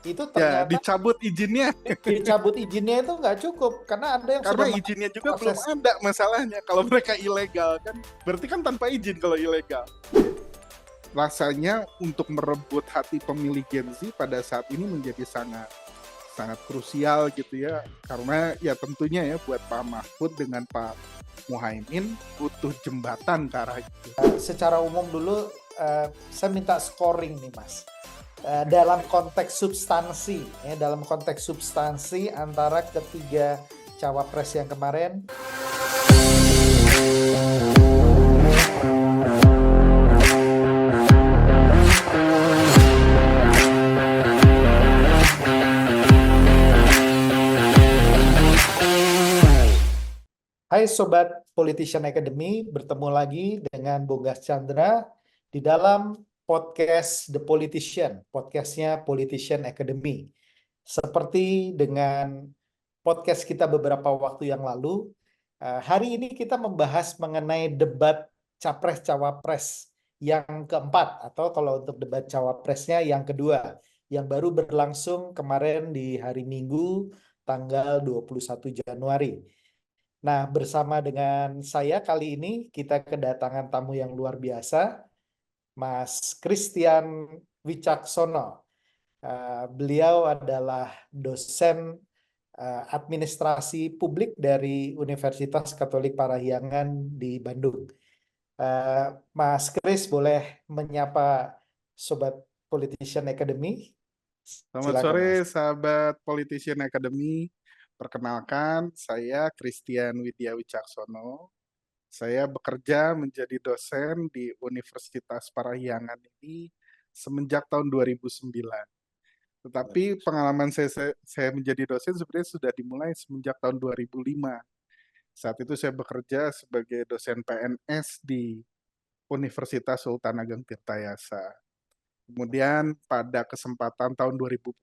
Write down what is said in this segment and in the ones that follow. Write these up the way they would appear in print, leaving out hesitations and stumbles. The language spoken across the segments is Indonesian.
itu Ya, ternyata dicabut izinnya. dicabut izinnya itu nggak cukup karena ada yang Karena sudah izinnya juga belum proses. ada masalahnya. Kalau mereka ilegal kan, berarti kan tanpa izin kalau ilegal. Rasanya untuk merebut hati pemilih Gen Z pada saat ini menjadi sangat sangat krusial gitu ya. Karena ya tentunya ya buat Pak Mahfud dengan Pak Muhaimin butuh jembatan ke arah itu. Secara umum dulu saya minta scoring nih Mas. Dalam konteks substansi, ya, dalam konteks substansi antara ketiga cawapres yang kemarin. Hai Sobat Politician Academy, bertemu lagi dengan Bogas Chandra di dalam podcast The Politician, podcastnya Politician Academy. Seperti dengan podcast kita beberapa waktu yang lalu, hari ini kita membahas mengenai debat Capres-Cawapres yang keempat, atau kalau untuk debat Cawapresnya yang kedua, yang baru berlangsung kemarin di hari Minggu, tanggal 21 Januari. Nah, bersama dengan saya kali ini kita kedatangan tamu yang luar biasa, Mas Christian Wicaksono. Beliau adalah dosen administrasi publik dari Universitas Katolik Parahyangan di Bandung. Mas Chris boleh menyapa Sobat Politician Academy? Selamat Silakan, sore Mas. sahabat Politician Academy. Perkenalkan, saya Christian Widya Wicaksono. Saya bekerja menjadi dosen di Universitas Parahyangan ini semenjak tahun 2009. Tetapi pengalaman saya menjadi dosen sebenarnya sudah dimulai semenjak tahun 2005. Saat itu saya bekerja sebagai dosen PNS di Universitas Sultan Ageng Tirtayasa. Kemudian pada kesempatan tahun 2006,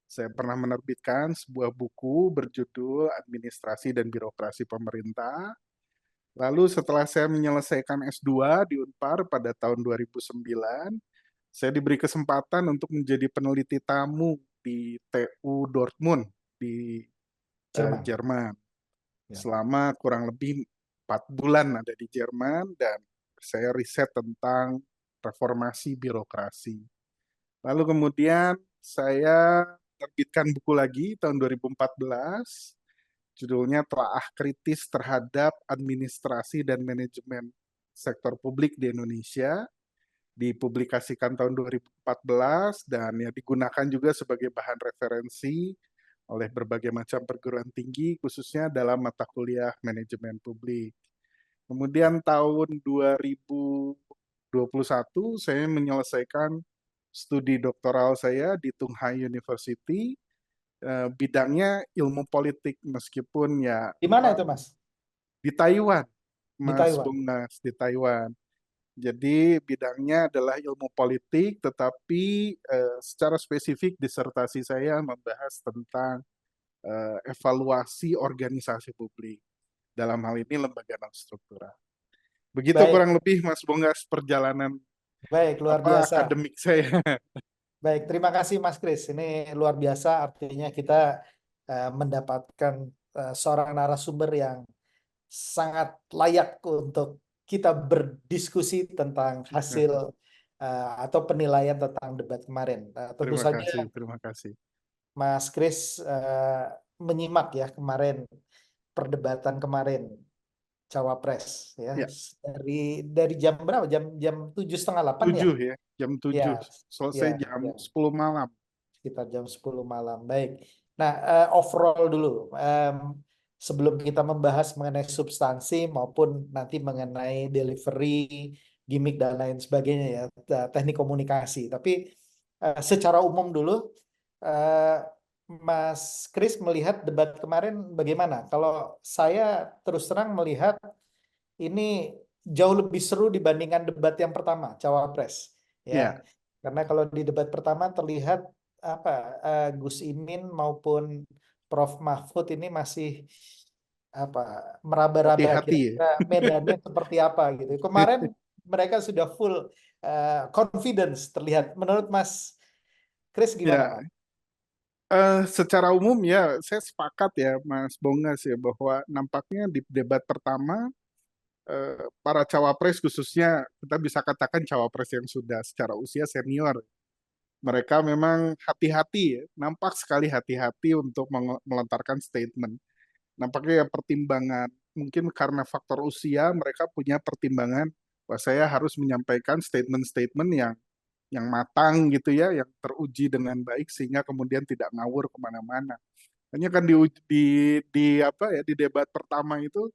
saya pernah menerbitkan sebuah buku berjudul Administrasi dan Birokrasi Pemerintah. Lalu setelah saya menyelesaikan S2 di Unpar pada tahun 2009, saya diberi kesempatan untuk menjadi peneliti tamu di TU Dortmund di Jerman. Jerman. Ya. Selama kurang lebih 4 bulan ada di Jerman dan saya riset tentang reformasi birokrasi. Lalu kemudian saya terbitkan buku lagi tahun 2014, judulnya Telaah Kritis Terhadap Administrasi dan Manajemen Sektor Publik di Indonesia, dipublikasikan tahun 2014 dan ya digunakan juga sebagai bahan referensi oleh berbagai macam perguruan tinggi, khususnya dalam mata kuliah manajemen publik. Kemudian tahun 2021 saya menyelesaikan studi doktoral saya di Tunghai University, bidangnya ilmu politik, meskipun ya Di mana itu, Mas? di Taiwan, Di Mas Taiwan. Bungnas, di Taiwan. Jadi bidangnya adalah ilmu politik, tetapi secara spesifik disertasi saya membahas tentang evaluasi organisasi publik. Dalam hal ini lembaga non-struktural. Begitu Baik, kurang lebih Mas Bunggas perjalanan baik, luar biasa. akademik saya. Baik, terima kasih Mas Kris. Ini luar biasa, artinya kita mendapatkan seorang narasumber yang sangat layak untuk kita berdiskusi tentang hasil atau penilaian tentang debat kemarin. Tentu Terima saja kasih, terima kasih. Mas Kris menyimak ya kemarin perdebatan kemarin Cawapres ya. Ya, Dari jam berapa? Jam 7:30 ya? 7 ya, jam 7. Ya, Selesai ya, jam ya. 10 malam. Sekitar jam 10 malam. Baik. Nah, overall dulu. Sebelum kita membahas mengenai substansi maupun nanti mengenai delivery, gimmick dan lain sebagainya ya, teknik komunikasi. Tapi secara umum dulu, Mas Kris melihat debat kemarin bagaimana? Kalau saya terus terang melihat ini jauh lebih seru dibandingkan debat yang pertama, Cawapres. Ya, Ya, karena kalau di debat pertama terlihat Gus Imin maupun Prof Mahfud ini masih meraba-raba hati-hati ya. kira-kira medannya seperti apa gitu. Kemarin mereka sudah full confidence terlihat. Menurut Mas Chris gimana, Ya, Mas? secara umum ya saya sepakat ya Mas Bongas ya bahwa nampaknya di debat pertama para cawapres khususnya kita bisa katakan cawapres yang sudah secara usia senior, mereka memang hati-hati ya, nampak sekali hati-hati untuk melontarkan statement. Nampaknya ya pertimbangan, mungkin karena faktor usia mereka punya pertimbangan bahwa saya harus menyampaikan statement-statement yang matang gitu ya, yang teruji dengan baik sehingga kemudian tidak ngawur kemana-mana. Hanya kan di apa ya di debat pertama itu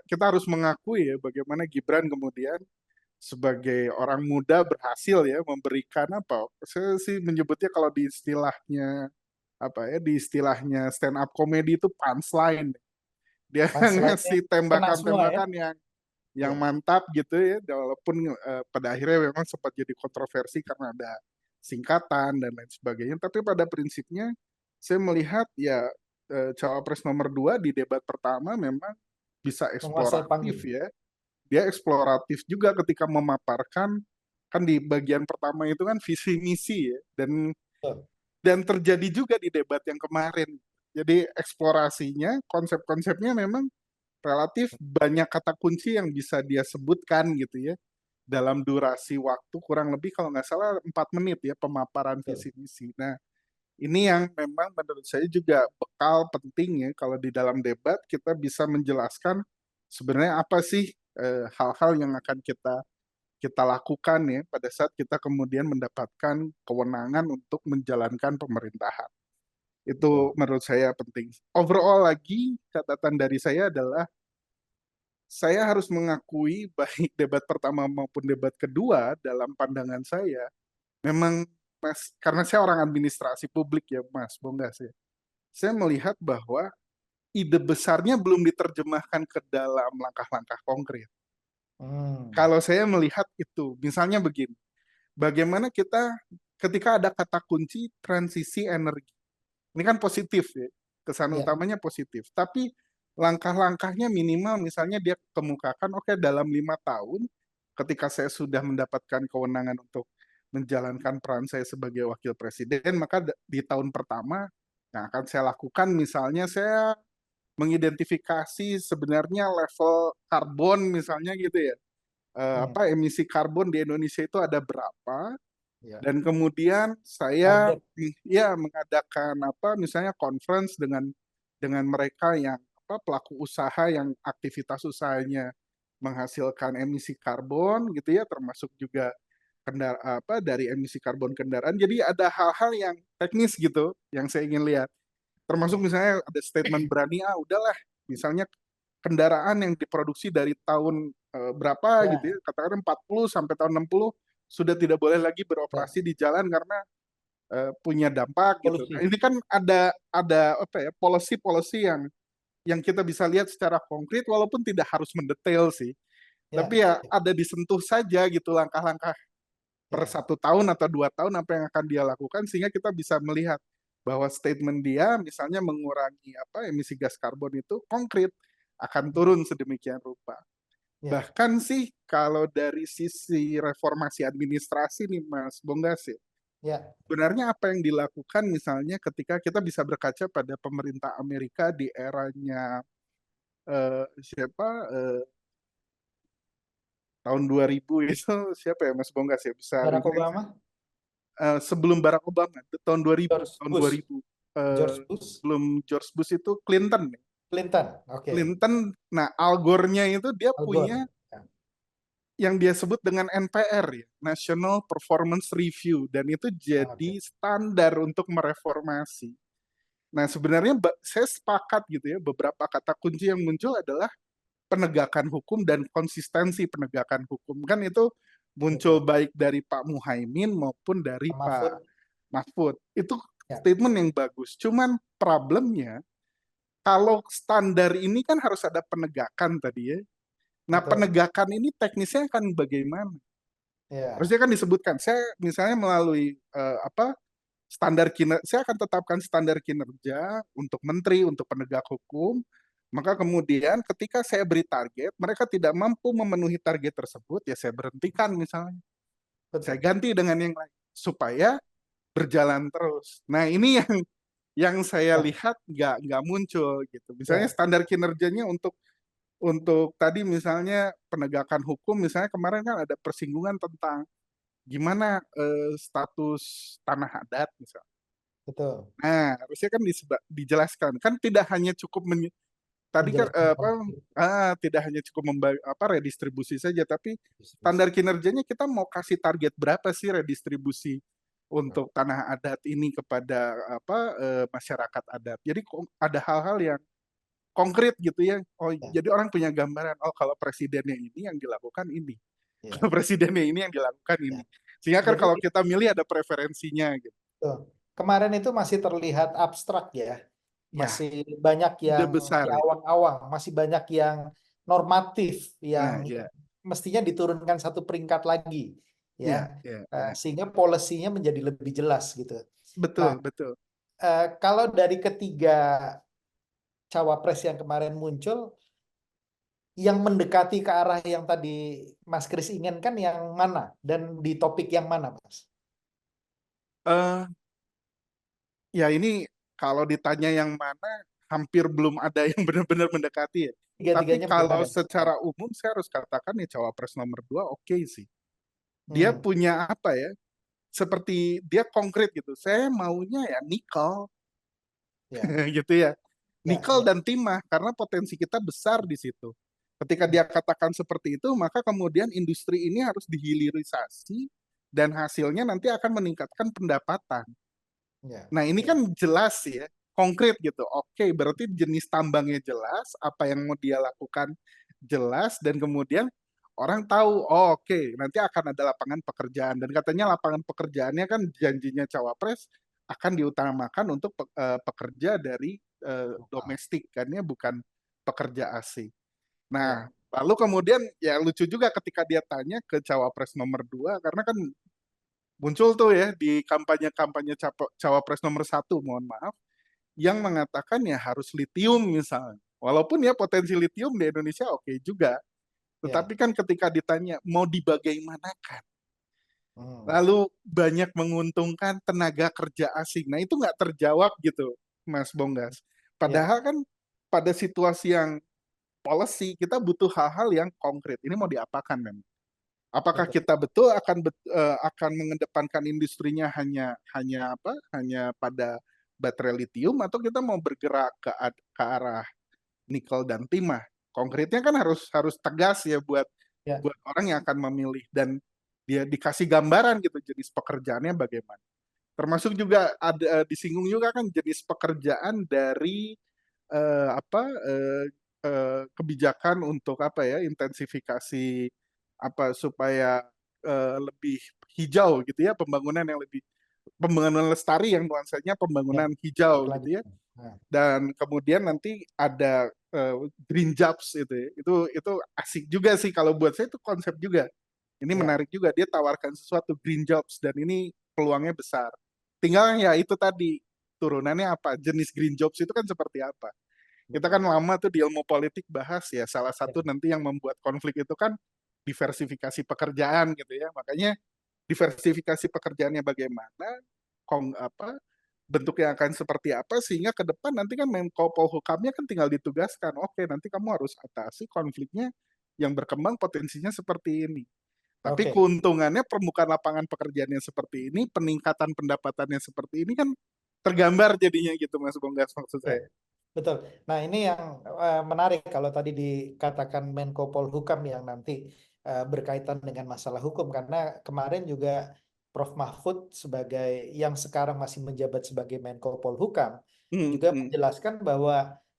kita harus mengakui ya bagaimana Gibran kemudian sebagai orang muda berhasil ya memberikan apa? Saya sih menyebutnya kalau di istilahnya apa ya di istilahnya stand up comedy itu punchline. Dia Punchline-nya ngasih kena semua ya? tembakan-tembakan yang Iya. mantap gitu ya, walaupun pada akhirnya memang sempat jadi kontroversi karena ada singkatan dan lain sebagainya. Tapi pada prinsipnya saya melihat ya cawapres nomor 2 di debat pertama memang bisa Menguasai eksploratif panggung. ya. Dia eksploratif juga ketika memaparkan kan di bagian pertama itu kan visi misi ya Betul. dan terjadi juga di debat yang kemarin. Jadi eksplorasinya, konsep-konsepnya memang relatif banyak kata kunci yang bisa dia sebutkan gitu ya dalam durasi waktu kurang lebih kalau nggak salah 4 menit ya pemaparan Betul. visi misi. Nah, ini yang memang menurut saya juga bekal penting ya kalau di dalam debat kita bisa menjelaskan sebenarnya apa sih hal-hal yang akan kita kita lakukan ya pada saat kita kemudian mendapatkan kewenangan untuk menjalankan pemerintahan. Itu Betul. menurut saya penting. Overall lagi catatan dari saya adalah saya harus mengakui baik debat pertama maupun debat kedua dalam pandangan saya memang Mas, karena saya orang administrasi publik ya Mas Bonggas ya. Saya melihat bahwa ide besarnya belum diterjemahkan ke dalam langkah-langkah konkret. Hmm. Kalau saya melihat itu, misalnya begini, bagaimana kita ketika ada kata kunci transisi energi. Ini kan positif ya, kesan Ya. utamanya positif. Tapi langkah-langkahnya minimal misalnya dia kemukakan, oke dalam 5 tahun ketika saya sudah mendapatkan kewenangan untuk menjalankan peran saya sebagai wakil presiden, maka di tahun pertama yang akan saya lakukan misalnya saya mengidentifikasi sebenarnya level karbon misalnya gitu ya. Hmm. Apa emisi karbon di Indonesia itu ada berapa? Ya. Dan kemudian saya Target. ya mengadakan apa misalnya conference dengan mereka yang apa pelaku usaha yang aktivitas usahanya menghasilkan emisi karbon gitu ya termasuk juga apa dari emisi karbon kendaraan. Jadi ada hal-hal yang teknis gitu yang saya ingin lihat. Termasuk Ya. misalnya ada statement berani udahlah misalnya kendaraan yang diproduksi dari tahun berapa gitu ya Ya. katakan 40 sampai tahun 60 sudah tidak boleh lagi Ya. beroperasi di jalan karena punya dampak gitu. Nah, Polusi. ini kan ada apa ya policy-policy yang kita bisa lihat secara konkret walaupun tidak harus mendetail sih. Ya. Tapi ya ada disentuh saja gitu langkah-langkah per Ya. 1 tahun atau 2 tahun apa yang akan dia lakukan sehingga kita bisa melihat bahwa statement dia misalnya mengurangi apa emisi gas karbon itu konkret akan turun sedemikian rupa. Ya. Bahkan sih kalau dari sisi reformasi administrasi nih Mas Bonggas ya, Ya. sebenarnya apa yang dilakukan misalnya ketika kita bisa berkaca pada pemerintah Amerika di eranya siapa tahun 2000 itu siapa ya Mas Bonggas ya bisa Barack ingat Obama. sebelum Barack Obama tahun 2000 George tahun Bush. 2000 eh, George Bush. sebelum George Bush itu Clinton nih. Clinton. Oke. Clinton nah Al Gore-nya itu dia Al punya Gore. Ya. yang dia sebut dengan NPR ya, National Performance Review dan itu jadi Oke. standar untuk mereformasi. Nah, sebenarnya saya sepakat gitu ya, beberapa kata kunci yang muncul adalah penegakan hukum dan konsistensi penegakan hukum. Kan itu muncul Betul. baik dari Pak Muhaimin maupun dari Pak Mahfud. Mahfud. Itu Ya. statement yang bagus. Cuman problemnya, kalau standar ini kan harus ada penegakan tadi ya. Nah, Betul. penegakan ini teknisnya akan bagaimana? Ya. Harusnya kan disebutkan, saya misalnya melalui apa standar kinerja, saya akan tetapkan standar kinerja untuk menteri, untuk penegak hukum. Maka kemudian ketika saya beri target, mereka tidak mampu memenuhi target tersebut, ya saya berhentikan misalnya. Saya Betul. ganti dengan yang lain. Supaya berjalan terus. Nah, ini yang saya Ya, lihat nggak muncul gitu. Misalnya ya, standar kinerjanya untuk tadi misalnya penegakan hukum, misalnya kemarin kan ada persinggungan tentang gimana status tanah adat misalnya. betul. Nah, harusnya kan dijelaskan. Kan tidak hanya cukup tadi kan Menjelaskan apa konflik. tidak hanya cukup redistribusi saja, tapi Distribusi. standar kinerjanya kita mau kasih target berapa sih redistribusi Betul. untuk tanah adat ini kepada masyarakat adat. Jadi ada hal-hal yang konkret gitu ya. Oh, Ya, jadi orang punya gambaran. Oh, kalau presidennya ini yang dilakukan ini. Kalau ya, presidennya ini yang dilakukan ya. ini. Sehingga kan Jadi kalau kita milih ada preferensinya gitu. tuh, kemarin itu masih terlihat abstrak ya, Ya, masih banyak ide yang besar di ya. awang-awang, masih banyak yang normatif, yang Nah, ya, mestinya diturunkan satu peringkat lagi, ya, ya, ya, ya. sehingga polisinya menjadi lebih jelas gitu. Nah, Betul, betul. kalau dari ketiga cawapres yang kemarin muncul, yang mendekati ke arah yang tadi Mas Kris inginkan yang mana dan di topik yang mana, Mas? eh Ya ini kalau ditanya yang mana, hampir belum ada yang benar-benar mendekati ya. Tapi Tiga-tiganya belum kalau ada. secara umum saya harus katakan ya cawapres nomor 2 oke sih. Dia Hmm, punya apa ya? Seperti dia konkret gitu. Saya maunya ya nikel ya, gitu ya. ya, Nikel ya. dan timah karena potensi kita besar di situ. Ketika dia katakan seperti itu, maka kemudian industri ini harus dihilirisasi dan hasilnya nanti akan meningkatkan pendapatan. Ya, Nah, ini ya, kan jelas ya, konkret gitu. Oke, berarti jenis tambangnya jelas, apa yang mau dia lakukan jelas, dan kemudian orang tahu, oh oke, nanti akan ada lapangan pekerjaan. Dan katanya lapangan pekerjaannya kan janjinya cawapres akan diutamakan untuk pekerja dari lokal. domestik, kan ya, bukan pekerja asing. Nah, Ya, lalu kemudian ya lucu juga ketika dia tanya ke cawapres nomor 2, karena kan muncul tuh ya di kampanye-kampanye cawapres nomor 1, mohon maaf, yang mengatakan ya harus litium misalnya. Walaupun ya potensi litium di Indonesia oke juga. Tetapi ya. kan ketika ditanya mau dibagaimanakan, Hmm, lalu banyak menguntungkan tenaga kerja asing. Nah itu nggak terjawab gitu, Mas Bonggas. ya, Padahal kan pada situasi yang policy, kita butuh hal-hal yang konkret. Ini mau diapakan memang? Apakah betul. kita betul akan mengedepankan industrinya hanya hanya pada baterai litium, atau kita mau bergerak ke arah nikel dan timah? Konkretnya kan harus harus tegas ya buat Ya, buat orang yang akan memilih, dan dia dikasih gambaran gitu jenis pekerjaannya bagaimana. Termasuk juga ada disinggung juga kan jenis pekerjaan dari eh, apa eh, kebijakan untuk apa ya, intensifikasi apa supaya lebih hijau gitu ya, pembangunan lestari yang nuansanya ya. pembangunan hijau gitu ya. Berkelanjutan. Nah, Dan kemudian nanti ada green jobs itu ya. Itu asik juga sih, kalau buat saya itu konsep juga. Ini ya, menarik juga, dia tawarkan sesuatu green jobs, dan ini peluangnya besar. Tinggal ya itu tadi, turunannya apa, jenis green jobs itu kan seperti apa. Kita kan betul. lama tuh di ilmu politik bahas ya, salah Ya, satu nanti yang membuat konflik itu kan diversifikasi pekerjaan gitu ya. Makanya diversifikasi pekerjaannya bagaimana, bentuknya akan seperti apa, sehingga ke depan nanti kan Menko Polhukamnya kan tinggal ditugaskan, oke nanti kamu harus atasi konfliknya yang berkembang potensinya seperti ini. Tapi oke. keuntungannya permukaan lapangan pekerjaannya seperti ini, peningkatan pendapatannya seperti ini kan tergambar jadinya gitu, Mas Bonggas, maksud Ya, saya. betul. Nah, ini yang menarik kalau tadi dikatakan Menko Polhukam yang nanti berkaitan dengan masalah hukum, karena kemarin juga Prof. Mahfud sebagai yang sekarang masih menjabat sebagai Menko Polhukam Hmm, juga hmm. menjelaskan bahwa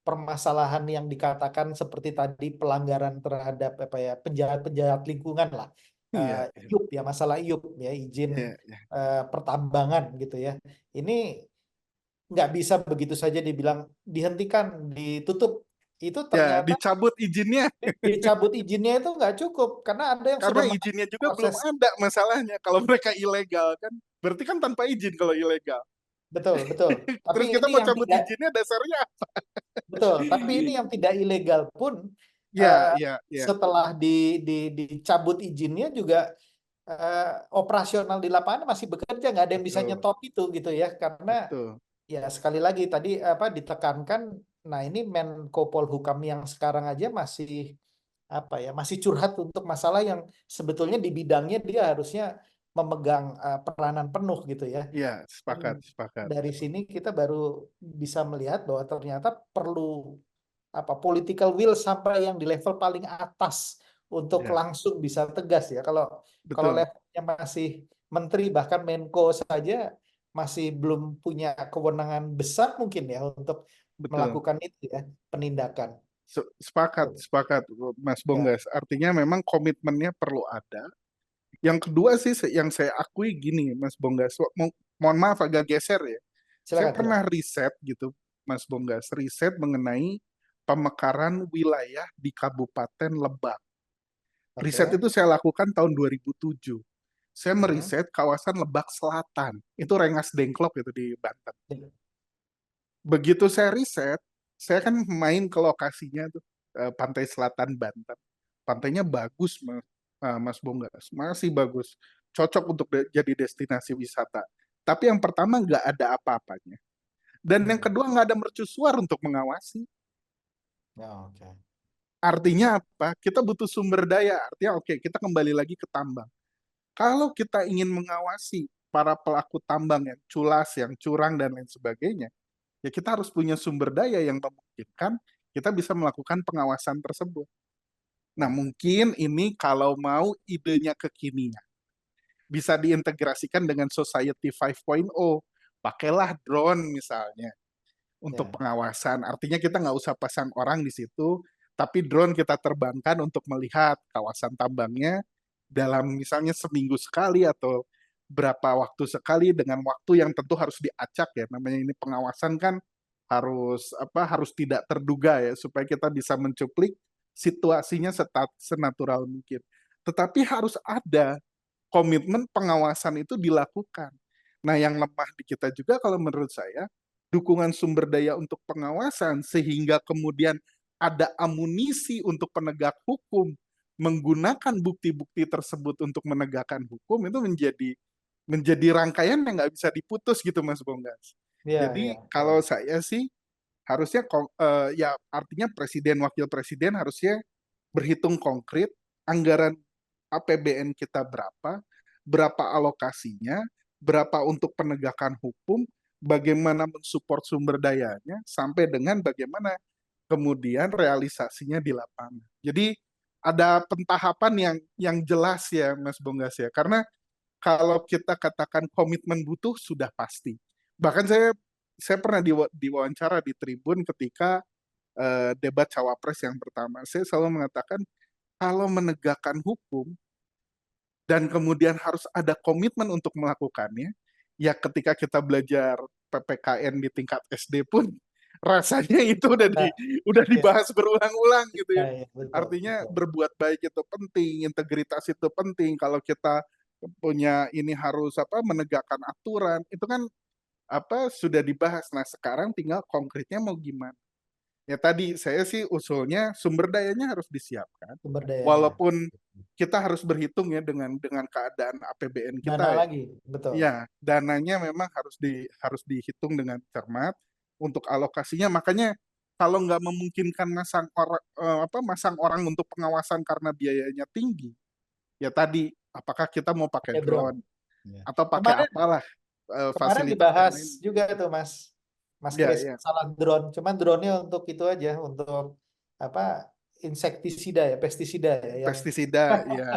permasalahan yang dikatakan seperti tadi pelanggaran terhadap apa ya, penjahat-penjahat lingkungan lah, Iya, iya, IUP ya, masalah IUP ya, izin iya, iya. pertambangan gitu ya. Ini nggak bisa begitu saja dibilang dihentikan, ditutup. Itu Ya, ternyata dicabut izinnya dicabut izinnya itu nggak cukup karena ada yang karena sudah izinnya melalui juga belum proses. ada masalahnya. Kalau mereka ilegal kan, berarti kan tanpa izin kalau ilegal. Betul, betul. Tapi Terus kita ini mau yang cabut tidak izinnya dasarnya. betul. Tapi ini yang tidak ilegal pun Ya, eh, ya, ya. setelah dicabut izinnya juga operasional di lapangan masih bekerja, nggak ada yang bisa Betul, nyetop itu gitu ya, karena betul, ya sekali lagi tadi apa ditekankan, nah ini Menko Polhukam yang sekarang aja masih apa ya, masih curhat untuk masalah yang sebetulnya di bidangnya dia harusnya memegang peranan penuh gitu ya. ya Dan sepakat, sepakat, dari sini kita baru bisa melihat bahwa ternyata perlu apa political will sampai yang di level paling atas untuk ya langsung bisa tegas ya. Kalau kalau betul, levelnya masih menteri bahkan Menko saja masih belum punya kewenangan besar mungkin ya untuk betul. melakukan itu ya, penindakan. Sepakat, sepakat, Mas Ya, Bonggas. Artinya memang komitmennya perlu ada. Yang kedua sih yang saya akui gini, Mas Bonggas. Mohon maaf agak geser ya. Saya silakan pernah silakan. riset gitu, Mas Bonggas, riset mengenai pemekaran wilayah di Kabupaten Lebak. Riset Oke. itu saya lakukan tahun 2007. Saya Hmm. meriset kawasan Lebak Selatan. Itu Rengas Dengklok itu di Banten. Begitu saya riset, saya kan main ke lokasinya tuh, Pantai Selatan Banten. Pantainya bagus, Mas Bonggas, masih bagus. Cocok untuk jadi destinasi wisata. Tapi yang pertama nggak ada apa-apanya. Dan yang Hmm. kedua nggak ada mercusuar untuk mengawasi. Ya, oke. Artinya apa? Kita butuh sumber daya. Artinya oke, kita kembali lagi ke tambang. Kalau kita ingin mengawasi para pelaku tambang yang culas, yang curang, dan lain sebagainya, ya kita harus punya sumber daya yang memungkinkan kita bisa melakukan pengawasan tersebut. Nah, Ya, mungkin ini kalau mau idenya kekinian, bisa diintegrasikan dengan Society 5.0. Pakailah drone misalnya untuk ya, pengawasan. Artinya kita nggak usah pasang orang di situ, tapi drone kita terbangkan untuk melihat kawasan tambangnya dalam misalnya seminggu sekali atau berapa waktu sekali dengan waktu yang tentu harus diacak ya. Namanya ini pengawasan kan harus apa harus tidak terduga ya supaya kita bisa mencuplik situasinya senatural mungkin. Tetapi harus ada komitmen pengawasan itu dilakukan. Nah, yang lemah di kita juga kalau menurut saya dukungan sumber daya untuk pengawasan sehingga kemudian ada amunisi untuk penegak hukum menggunakan bukti-bukti tersebut untuk menegakkan hukum itu menjadi rangkaian yang nggak bisa diputus gitu Mas Bonggas. ya, Jadi ya, kalau saya sih harusnya ya artinya presiden wakil presiden harusnya berhitung konkret anggaran APBN kita berapa, berapa alokasinya, berapa untuk penegakan hukum, bagaimana mensupport sumber dayanya, sampai dengan bagaimana kemudian realisasinya di lapangan. Jadi ada pentahapan yang jelas ya Mas Bonggas ya. Karena kalau kita katakan komitmen butuh sudah pasti. Bahkan saya pernah diwawancara di Tribun ketika debat cawapres yang pertama. Saya selalu mengatakan kalau menegakkan hukum dan kemudian harus ada komitmen untuk melakukannya, ya ketika kita belajar PPKN di tingkat SD pun rasanya itu ya, udah ya, dibahas berulang-ulang gitu ya, ya. ya, betul, Artinya betul. berbuat baik itu penting, integritas itu penting. Kalau kita punya ini harus apa menegakkan aturan, itu kan apa sudah dibahas. Nah, sekarang tinggal konkretnya mau gimana. Ya tadi saya sih usulnya sumber dayanya harus disiapkan. Sumber dayanya. Walaupun kita harus berhitung ya dengan keadaan APBN Dana kita ya. lagi, betul. Ya, dananya memang harus dihitung dengan cermat untuk alokasinya. Makanya kalau nggak memungkinkan masang orang untuk pengawasan karena biayanya tinggi, ya tadi apakah kita mau pakai Pakai drone. drone Ya. atau pakai Kemarin apalah kemarin fasilitas yang dibahas lain. juga tuh Mas Ya, Kris ya. masalah drone. Cuman drone-nya untuk itu aja, untuk apa insektisida ya, pestisida ya, yang Pestisida, ya.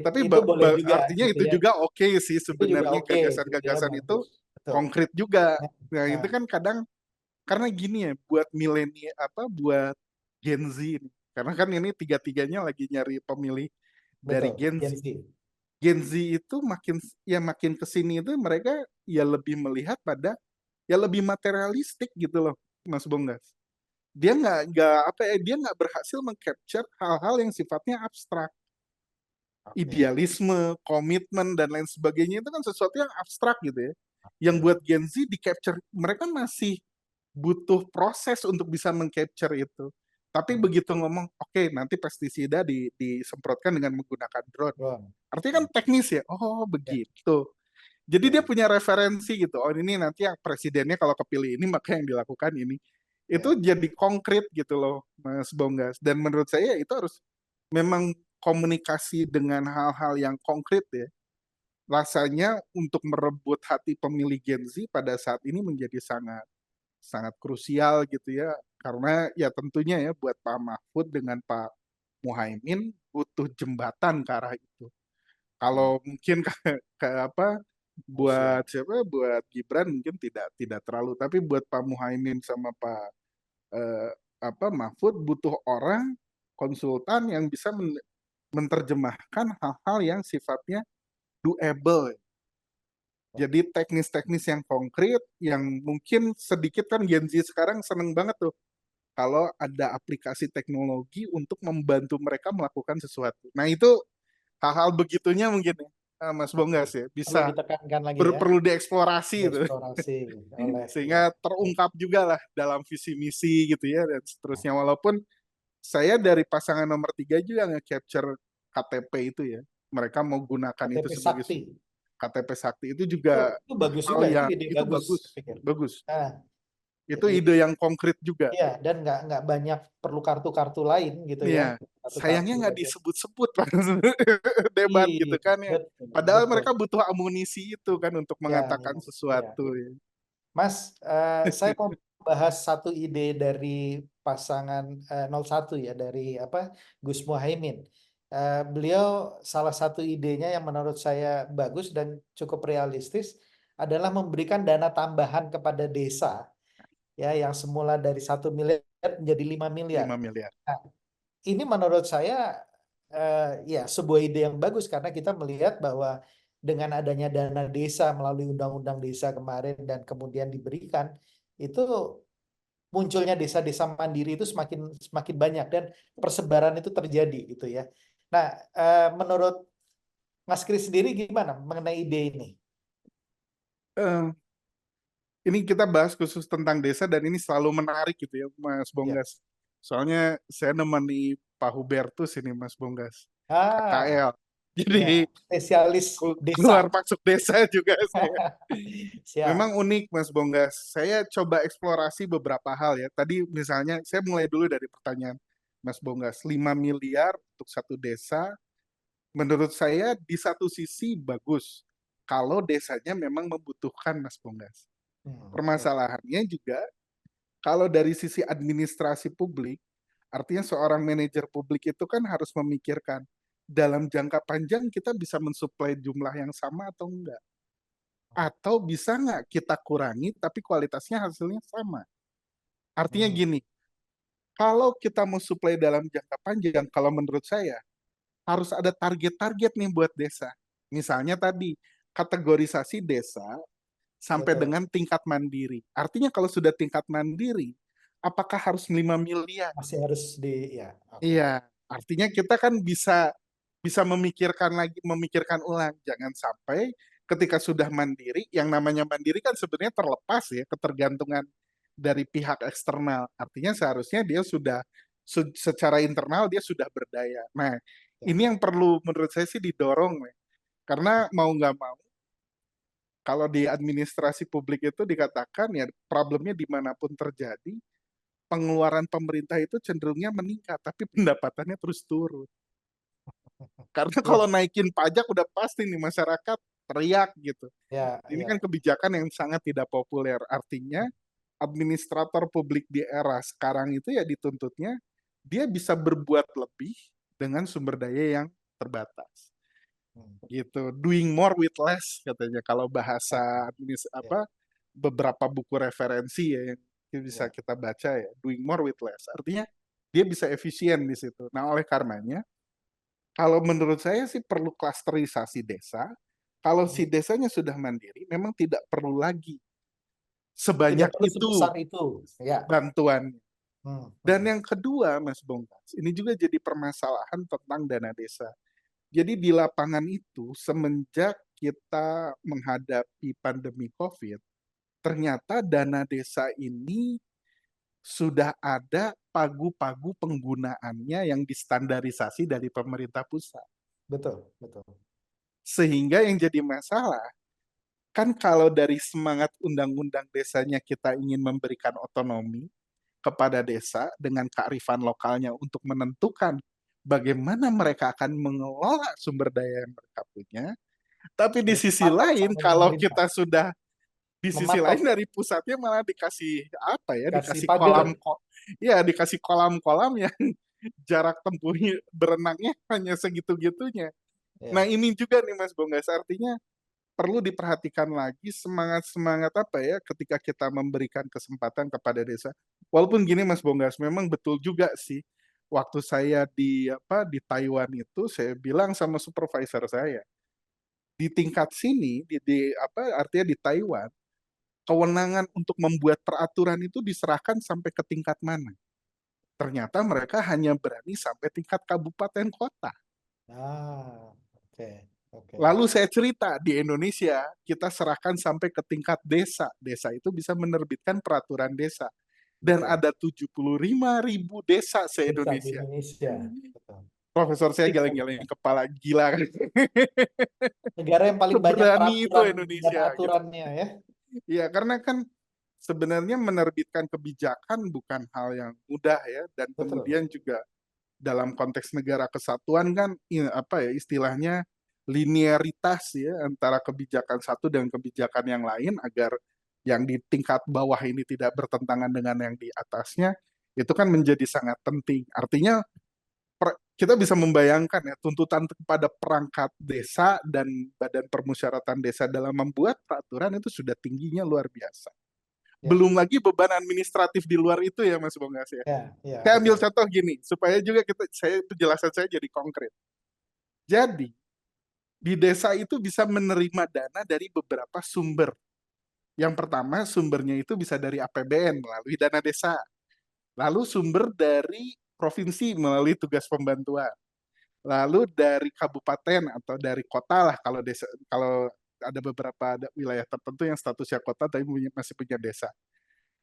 Tapi itu boleh juga artinya gitu itu ya. juga oke sih Itu juga sebenarnya oke gitu ya, gagasan-gagasan itu bagus. Betul. konkret juga. Nah, Nah, nah, itu kan kadang karena gini ya, buat milenial buat Gen Z ini. Karena kan ini tiga-tiganya lagi nyari pemilih dari betul. Gen Z. Gen Z. Gen Z itu makin kesini itu mereka ya lebih melihat pada ya lebih materialistik gitu loh, Mas Bonggas. Dia nggak berhasil mengcapture hal-hal yang sifatnya abstrak, Oke. idealisme, komitmen dan lain sebagainya itu kan sesuatu yang abstrak gitu ya. Yang Oke. buat Gen Z di capture mereka masih butuh proses untuk bisa mengcapture itu. Tapi begitu ngomong, oke, nanti pestisida disemprotkan dengan menggunakan drone. Drone. Artinya kan teknis ya. Oh, Ya. begitu. Jadi dia Ya. punya referensi gitu. Oh, ini nanti yang presidennya kalau kepilih ini maka yang dilakukan ini. Itu Ya. jadi konkret gitu loh, Mas Bonggas. Dan menurut saya itu harus memang komunikasi dengan hal-hal yang konkret ya. Rasanya untuk merebut hati pemilih Gen Z pada saat ini menjadi sangat sangat krusial gitu ya. Karena ya tentunya ya buat Pak Mahfud dengan Pak Muhaimin butuh jembatan ke arah itu. Kalau mungkin ke apa buat Usia. siapa buat Gibran mungkin tidak terlalu, tapi buat Pak Muhaimin sama Pak eh, Mahfud butuh orang konsultan yang bisa menerjemahkan hal-hal yang sifatnya doable. Jadi teknis-teknis yang konkret yang mungkin sedikit kan Gen Z sekarang seneng banget tuh kalau ada aplikasi teknologi untuk membantu mereka melakukan sesuatu. Nah itu hal-hal begitunya mungkin ya, Mas Bonggas ya, Perlu bisa ditekankan lagi ya, perlu dieksplorasi itu. dieksplorasi oleh ya. Sehingga terungkap juga lah dalam visi misi gitu ya dan seterusnya. Walaupun saya dari pasangan nomor 3 juga nge-capture KTP itu ya. Mereka mau gunakan itu KTP sebagai Sakti. KTP Sakti itu Itu, juga itu bagus hal juga, itu yang ide itu bagus, bagus, saya pikir. bagus. Nah, Itu jadi ide yang konkret juga. ya, dan nggak banyak perlu kartu-kartu lain gitu ya, Iya, kartu-kartu sayangnya nggak aja. disebut-sebut Pak, debat gitu Iya, kan ya. betul, Padahal betul. mereka butuh amunisi itu kan untuk Ya, mengatakan ya, ya, sesuatu. ya. Ya. Mas, saya mau bahas satu ide dari pasangan 01 ya, dari apa, Gus Muhaimin. Beliau salah satu idenya yang menurut saya bagus dan cukup realistis adalah memberikan dana tambahan kepada desa ya, yang semula dari 1 miliar menjadi 5 miliar. 5 miliar. Nah, ini menurut saya ya sebuah ide yang bagus karena kita melihat bahwa dengan adanya dana desa melalui undang-undang desa kemarin dan kemudian diberikan, itu munculnya desa-desa mandiri itu semakin semakin banyak dan persebaran itu terjadi gitu ya. Nah, menurut Mas Kris sendiri gimana mengenai ide ini? Eh, ini kita bahas khusus tentang desa dan ini selalu menarik gitu ya Mas Ya. Bonggas. Soalnya saya nemani Pak Hubertus ini Mas Bonggas, Ah, KKL. ya, Jadi spesialis keluar desa. masuk desa juga saya. Siap. Memang unik Mas Bonggas. Saya coba eksplorasi beberapa hal ya. Tadi misalnya saya mulai dulu dari pertanyaan Mas Bonggas. 5 miliar untuk satu desa. Menurut saya di satu sisi bagus. Kalau desanya memang membutuhkan Mas Bonggas. Ya, Permasalahannya juga kalau dari sisi administrasi publik, artinya seorang manajer publik itu kan harus memikirkan dalam jangka panjang kita bisa mensuplai jumlah yang sama atau enggak. Atau bisa nggak kita kurangi tapi kualitasnya hasilnya sama. Artinya hmm, gini, kalau kita mau supply dalam jangka panjang, kalau menurut saya harus ada target-target nih buat desa. Misalnya tadi, kategorisasi desa sampai betul. dengan tingkat mandiri. Artinya kalau sudah tingkat mandiri, apakah harus 5 miliar? Masih harus di ya, oke. Iya, artinya kita kan bisa bisa memikirkan ulang. Jangan sampai ketika sudah mandiri, yang namanya mandiri kan sebenarnya terlepas ya ketergantungan dari pihak eksternal. Artinya seharusnya dia sudah secara internal dia sudah berdaya. Nah, Ya, ini yang perlu menurut saya sih didorong, ya. Karena mau nggak mau, kalau di administrasi publik itu dikatakan ya problemnya dimanapun terjadi, pengeluaran pemerintah itu cenderungnya meningkat, tapi pendapatannya terus turun. Karena ya, kalau naikin pajak udah pasti nih masyarakat teriak gitu. ya, Ini kan ya. kebijakan yang sangat tidak populer. Artinya administrator publik di era sekarang itu ya dituntutnya dia bisa berbuat lebih dengan sumber daya yang terbatas. Hmm. Gitu. Doing more with less katanya kalau Ya, bahasa ya, beberapa buku referensi ya yang bisa ya. kita baca ya. Doing more with less. Artinya dia bisa efisien di situ. Nah, oleh karenanya kalau menurut saya sih perlu klasterisasi desa. Kalau Hmm. si desanya sudah mandiri, memang tidak perlu lagi Tidak sebanyak perlu itu sebesar itu. Ya. bantuan. Hmm, Dan hmm. yang kedua, Mas Bongkas, ini juga jadi permasalahan tentang dana desa. Jadi di lapangan itu, semenjak kita menghadapi pandemi COVID, ternyata dana desa ini sudah ada pagu-pagu penggunaannya yang distandarisasi dari pemerintah pusat. Betul, betul. Sehingga yang jadi masalah, kan kalau dari semangat undang-undang desanya kita ingin memberikan otonomi kepada desa dengan kearifan lokalnya untuk menentukan bagaimana mereka akan mengelola sumber daya yang mereka punya. Tapi di sisi Bersepakat lain, sama kalau pemerintah, kita sudah di sisi mematok, lain dari pusatnya malah dikasih apa ya, kasih dikasih pagar. ya dikasih kolam-kolam yang jarak tempuhnya berenangnya hanya segitu-gitunya. Nah Ya, ini juga nih Mas Bonggas, artinya perlu diperhatikan lagi semangat-semangat apa ya ketika kita memberikan kesempatan kepada desa. Walaupun gini Mas Bonggas, memang betul juga sih. Waktu saya di Taiwan itu saya bilang sama supervisor saya, di tingkat sini artinya di Taiwan, kewenangan untuk membuat peraturan itu diserahkan sampai ke tingkat mana? Ternyata mereka hanya berani sampai tingkat kabupaten kota. oke, oke, Lalu saya cerita di Indonesia, kita serahkan sampai ke tingkat desa. Desa itu bisa menerbitkan peraturan desa. Dan betul. ada 75.000 desa Desa di se-Indonesia. Indonesia, betul. Profesor saya geleng-geleng kepala, gila kan. Negara yang paling banyak Seberani itu peraturan dan Indonesia gitu. aturannya ya. Iya, karena kan sebenarnya menerbitkan kebijakan bukan hal yang mudah ya. Dan Betul. kemudian juga dalam konteks negara kesatuan kan apa ya istilahnya linearitas ya antara kebijakan satu dan kebijakan yang lain agar yang di tingkat bawah ini tidak bertentangan dengan yang di atasnya itu kan menjadi sangat penting. Artinya kita bisa membayangkan ya tuntutan kepada perangkat desa dan badan permusyawaratan desa dalam membuat peraturan itu sudah tingginya luar biasa. Ya, Belum lagi beban administratif di luar itu ya Mas Bonggas ya. ya, ya, Saya ambil betul. contoh gini, supaya juga penjelasan saya jadi konkret. Jadi, di desa itu bisa menerima dana dari beberapa sumber. Yang pertama, sumbernya itu bisa dari APBN melalui dana desa. Lalu sumber dari provinsi melalui tugas pembantuan. Lalu dari kabupaten atau dari kota lah kalau desa, kalau ada beberapa wilayah tertentu yang statusnya kota tapi masih punya desa.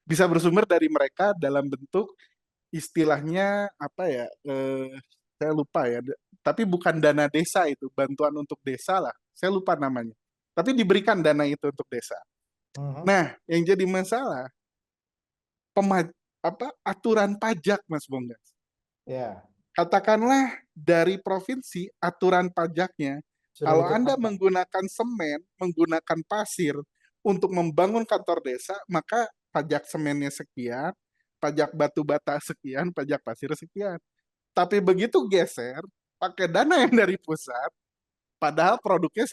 Bisa bersumber dari mereka dalam bentuk istilahnya apa ya? Saya lupa ya. Tapi bukan dana desa itu, bantuan untuk desa lah. Saya lupa namanya. Tapi diberikan dana itu untuk desa. Mhm. Nah, yang jadi masalah aturan pajak Mas Bonggas. Ya, Katakanlah dari provinsi aturan pajaknya, sudah kalau Anda ditetapkan. menggunakan semen, menggunakan pasir untuk membangun kantor desa, maka pajak semennya sekian, pajak batu bata sekian, pajak pasir sekian. Tapi begitu geser, pakai dana yang dari pusat, padahal produknya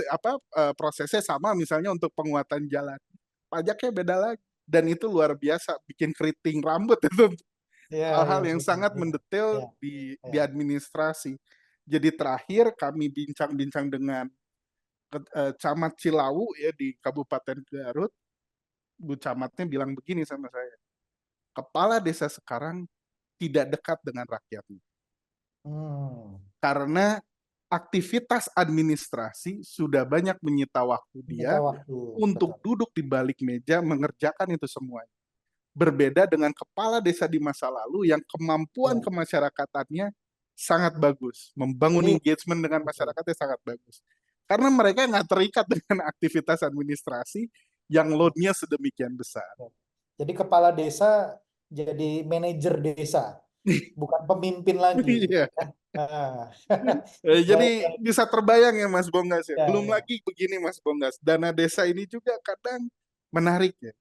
prosesnya sama misalnya untuk penguatan jalan. Pajaknya beda lagi. Dan itu luar biasa, bikin keriting rambut itu Ya, hal-hal ya, yang betul. sangat Ya, mendetail ya, di ya. administrasi. Jadi terakhir kami bincang-bincang dengan Camat Cilawu ya di Kabupaten Garut, Bu Camatnya bilang begini sama saya, kepala desa sekarang tidak dekat dengan rakyatnya. Hmm. Karena aktivitas administrasi sudah banyak menyita waktu Minta dia waktu, untuk betul. duduk di balik meja mengerjakan itu semua. Berbeda dengan kepala desa di masa lalu yang kemampuan Ya. kemasyarakatannya sangat bagus, membangun Jadi, engagement dengan betul. masyarakatnya sangat bagus. Karena mereka nggak terikat dengan aktivitas administrasi yang load-nya sedemikian besar. Jadi kepala desa jadi manajer desa, bukan pemimpin lagi. Iya. Ah. Jadi Baik, baik. bisa terbayang ya Mas Bonggas ya. Ya, Belum ya. lagi begini Mas Bonggas, dana desa ini juga kadang menarik ya.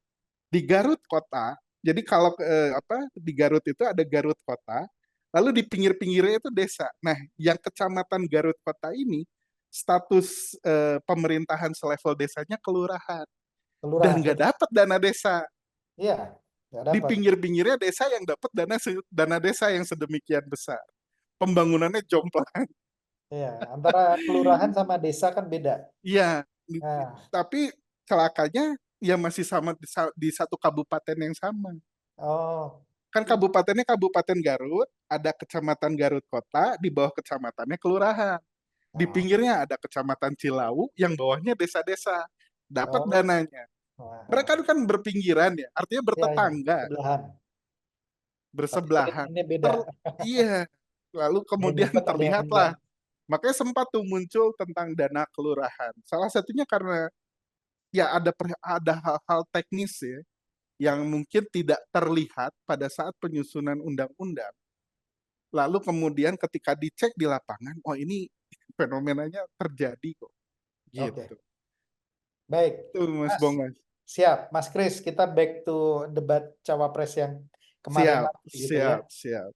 Di Garut kota, jadi kalau di Garut itu ada Garut kota, lalu di pinggir-pinggirnya itu desa. Nah, yang kecamatan Garut kota ini status pemerintahan selevel desanya kelurahan dan Kelurahan. nggak Jadi, dapat dana desa. iya, nggak Di dapat. pinggir-pinggirnya desa yang dapat dana desa yang sedemikian besar. Pembangunannya jomplang. Iya, antara kelurahan sama desa kan beda. Iya, Nah, tapi celakanya ya masih sama di satu kabupaten yang sama. oh, Kan kabupatennya Kabupaten Garut, ada Kecamatan Garut Kota, di bawah kecamatannya kelurahan. Di oh, pinggirnya ada Kecamatan Cilawu, yang bawahnya desa-desa. Dapat oh, dananya. wah, Mereka kan berpinggiran ya, artinya ya, ya, bertetangga. sebelahan. bersebelahan. Ini beda. Iya, lalu Yang kemudian dapat ada yang enggak. terlihatlah, makanya sempat tuh muncul tentang dana kelurahan. Salah satunya karena ya ada hal-hal teknis ya yang mungkin tidak terlihat pada saat penyusunan undang-undang. Lalu kemudian ketika dicek di lapangan, oh ini fenomenanya terjadi kok, Oke, gitu. baik. Tuh Mas Mas, Bongas. siap. Mas Kris, kita back to debat cawapres yang kemarin Siap, lagi gitu ya. siap, siap.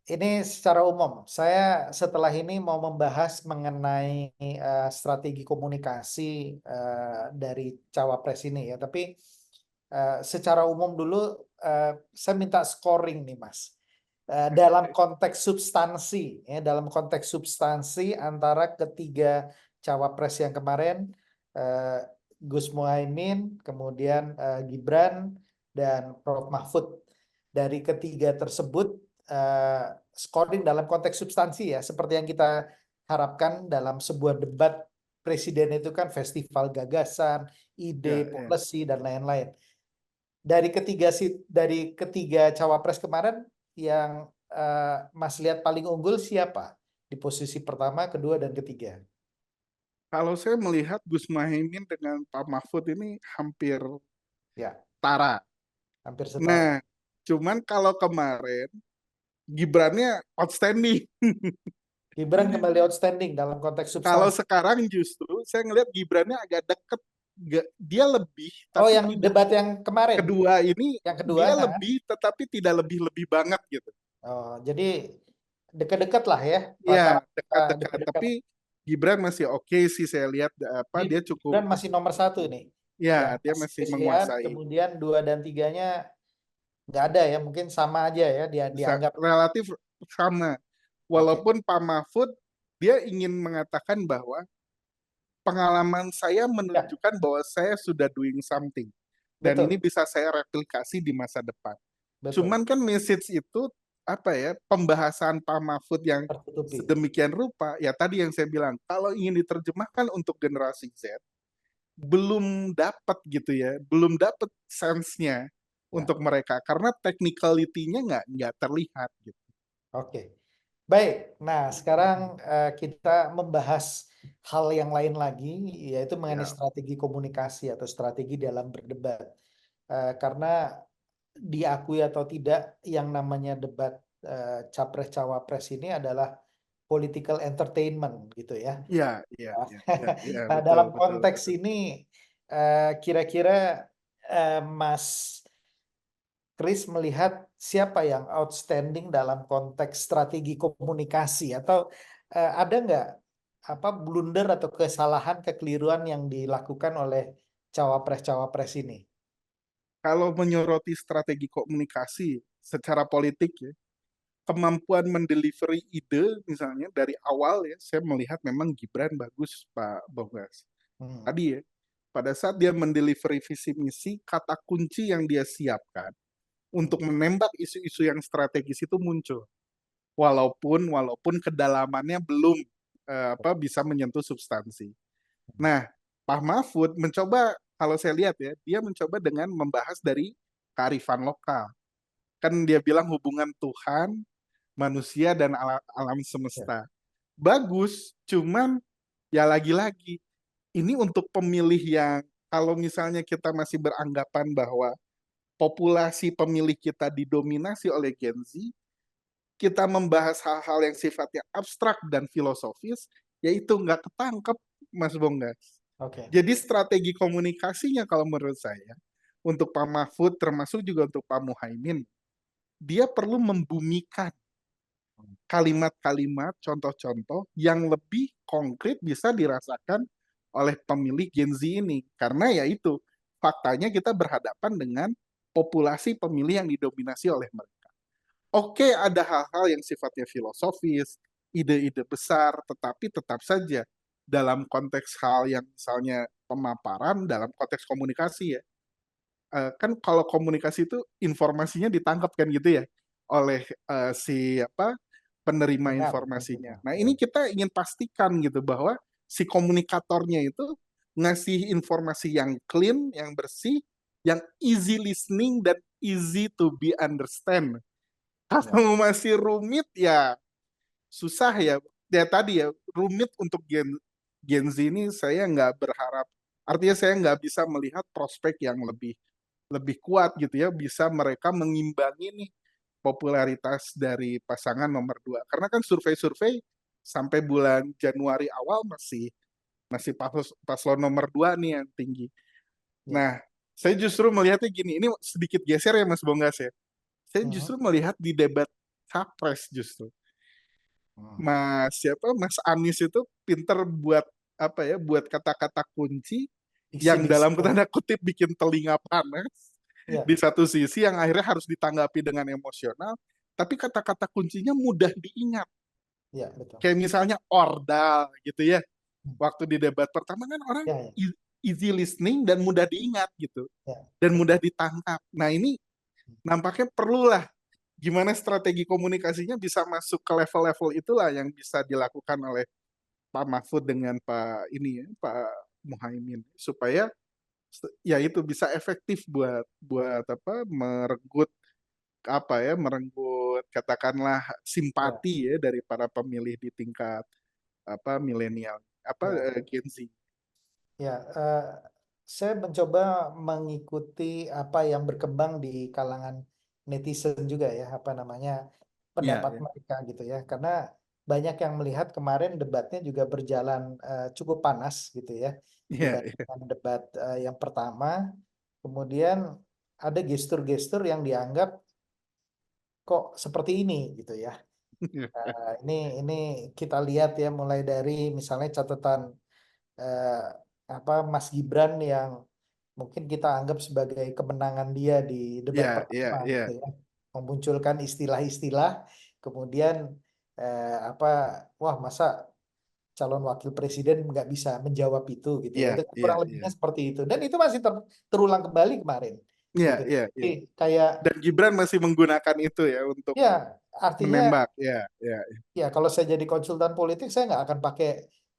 Ini secara umum, saya setelah ini mau membahas mengenai strategi komunikasi dari cawapres ini ya. Tapi secara umum dulu, saya minta scoring nih, Mas. Dalam konteks substansi, ya, dalam konteks substansi antara ketiga cawapres yang kemarin, eh, Gus Muhaimin, kemudian Gibran, dan Prof. Mahfud. Dari ketiga tersebut, scoring dalam konteks substansi ya, seperti yang kita harapkan dalam sebuah debat presiden itu kan festival gagasan, Ya, ide, ya. policy, dan lain-lain. Dari ketiga cawapres kemarin yang Mas lihat paling unggul siapa di posisi pertama, kedua, dan ketiga? Kalau saya melihat Gus Muhaimin dengan Pak Mahfud ini hampir Ya, setara. hampir setara. Nah, cuman kalau kemarin Gibrannya outstanding. Gibran kembali outstanding dalam konteks Kalau substansi. sekarang justru saya ngelihat Gibrannya agak deket. Dia lebih, Oh, tapi yang tidak. debat yang kemarin, Kedua ini yang kedua. dia lebih, tetapi tidak lebih-lebih banget gitu. Oh, jadi dekat-dekat lah ya, Ya, rata-rata dekat-dekat. dekat-dekat. Tapi Gibran masih oke sih saya lihat Jadi dia cukup. Gibran masih nomor satu nih. Yang Ya, dia Mas masih Kris lihat, menguasai. kemudian dua dan tiganya nggak ada ya, mungkin sama aja ya, dia dianggap. Relatif sama. Oke, Walaupun Pak Mahfud dia ingin mengatakan bahwa pengalaman saya ya, menunjukkan bahwa saya sudah doing something. Dan ini betul, bisa saya replikasi di masa depan. betul. Cuman kan message itu apa ya, pembahasan Pak Mahfud yang Tertutupi. sedemikian rupa, ya tadi yang saya bilang, kalau ingin diterjemahkan untuk generasi Z, belum dapat gitu ya, belum dapat sense-nya Ya, untuk mereka karena technicality-nya nggak terlihat gitu. oke. Baik, nah sekarang kita membahas hal yang lain lagi, yaitu mengenai Ya, strategi komunikasi atau strategi dalam berdebat. Karena diakui atau tidak, yang namanya debat capres-cawapres ini adalah political entertainment gitu ya. ya, ya, ya, ya, ya, Nah, betul, dalam betul, konteks betul. ini kira-kira Mas Kris melihat siapa yang outstanding dalam konteks strategi komunikasi, atau ada nggak apa blunder atau kesalahan, kekeliruan yang dilakukan oleh cawapres-cawapres ini? Kalau menyoroti strategi komunikasi secara politik ya, kemampuan mendelivery ide misalnya dari awal ya, saya melihat memang Gibran bagus Pak Bogas. Hmm, Tadi ya, pada saat dia mendelivery visi misi, kata kunci yang dia siapkan hmm, untuk menembak isu-isu yang strategis itu muncul. Walaupun kedalamannya belum bisa menyentuh substansi. Nah, Pak Mahfud mencoba, kalau saya lihat ya, dia mencoba dengan membahas dari kearifan lokal. Kan dia bilang hubungan Tuhan, manusia, dan alam ya, semesta. Bagus, cuman ya lagi-lagi, ini untuk pemilih yang kalau misalnya kita masih beranggapan bahwa populasi pemilih kita didominasi oleh Gen Z, kita membahas hal-hal yang sifatnya abstrak dan filosofis, yaitu nggak ketangkep, Mas Bonggas. oke, Jadi strategi komunikasinya kalau menurut saya, untuk Pak Mahfud termasuk juga untuk Pak Muhaimin, dia perlu membumikan kalimat-kalimat, contoh-contoh yang lebih konkret bisa dirasakan oleh pemilih Gen Z ini. Karena ya itu, faktanya kita berhadapan dengan populasi pemilih yang didominasi oleh mereka. Oke, ada hal-hal yang sifatnya filosofis, ide-ide besar, tetapi tetap saja dalam konteks hal yang misalnya pemaparan, dalam konteks komunikasi ya, kan kalau komunikasi itu informasinya ditangkap kan gitu ya oleh si apa penerima dengar informasinya. tentunya. Nah Ya. ini kita ingin pastikan gitu bahwa si komunikatornya itu ngasih informasi yang clean, yang bersih, yang easy listening dan easy to be understand. Ya. Kalau masih rumit ya susah ya. Ya tadi ya, rumit untuk Gen Z ini saya nggak berharap. Artinya saya nggak bisa melihat prospek yang lebih lebih kuat gitu ya, bisa mereka mengimbangi nih popularitas dari pasangan nomor dua. Karena kan survei-survei sampai bulan Januari awal masih masih paslon nomor dua nih yang tinggi. Ya. Nah, saya justru melihatnya gini, ini sedikit geser ya Mas Bonggas ya. Saya Mhm. justru melihat di debat capres justru. Mhm. Mas Anies itu pinter buat apa ya, buat kata-kata kunci yang Diksi-diksi. dalam tanda kutip bikin telinga panas Ya, di satu sisi yang akhirnya harus ditanggapi dengan emosional, tapi kata-kata kuncinya mudah diingat. ya betul. Kayak misalnya ordal gitu ya. Hmm. Waktu di debat pertama kan orang Ya, ya, easy listening dan mudah diingat gitu. ya, Dan mudah betul. ditangkap. Nah ini nampaknya perlulah gimana strategi komunikasinya bisa masuk ke level-level itulah yang bisa dilakukan oleh Pak Mahfud dengan Pak ini ya, Pak Muhaimin supaya ya itu bisa efektif buat buat apa merenggut katakanlah Ya, simpati ya dari para pemilih di tingkat apa milenial ya. Gen Z. Ya, saya mencoba mengikuti apa yang berkembang di kalangan netizen juga ya, apa namanya Iya, pendapat ya. mereka gitu ya, karena banyak yang melihat kemarin debatnya juga berjalan cukup panas gitu ya, Iya, iya. dibandingkan debat yang pertama. Kemudian ada gestur-gestur yang dianggap kok seperti ini gitu ya. Ini kita lihat ya, mulai dari misalnya catatan eh, apa Mas Gibran yang mungkin kita anggap sebagai kemenangan dia di debat Iya, iya, pertama iya. gitu ya, memunculkan istilah-istilah, kemudian apa, wah masa calon wakil presiden nggak bisa menjawab itu gitu ya, Iya, itu iya, kurang iya. lebihnya seperti itu, dan itu masih terulang kembali kemarin Iya, gitu. iya, Jadi iya. kayak Dan Gibran masih menggunakan itu ya untuk ya artinya menembak. Iya, iya, ya, kalau saya jadi konsultan politik, saya nggak akan pakai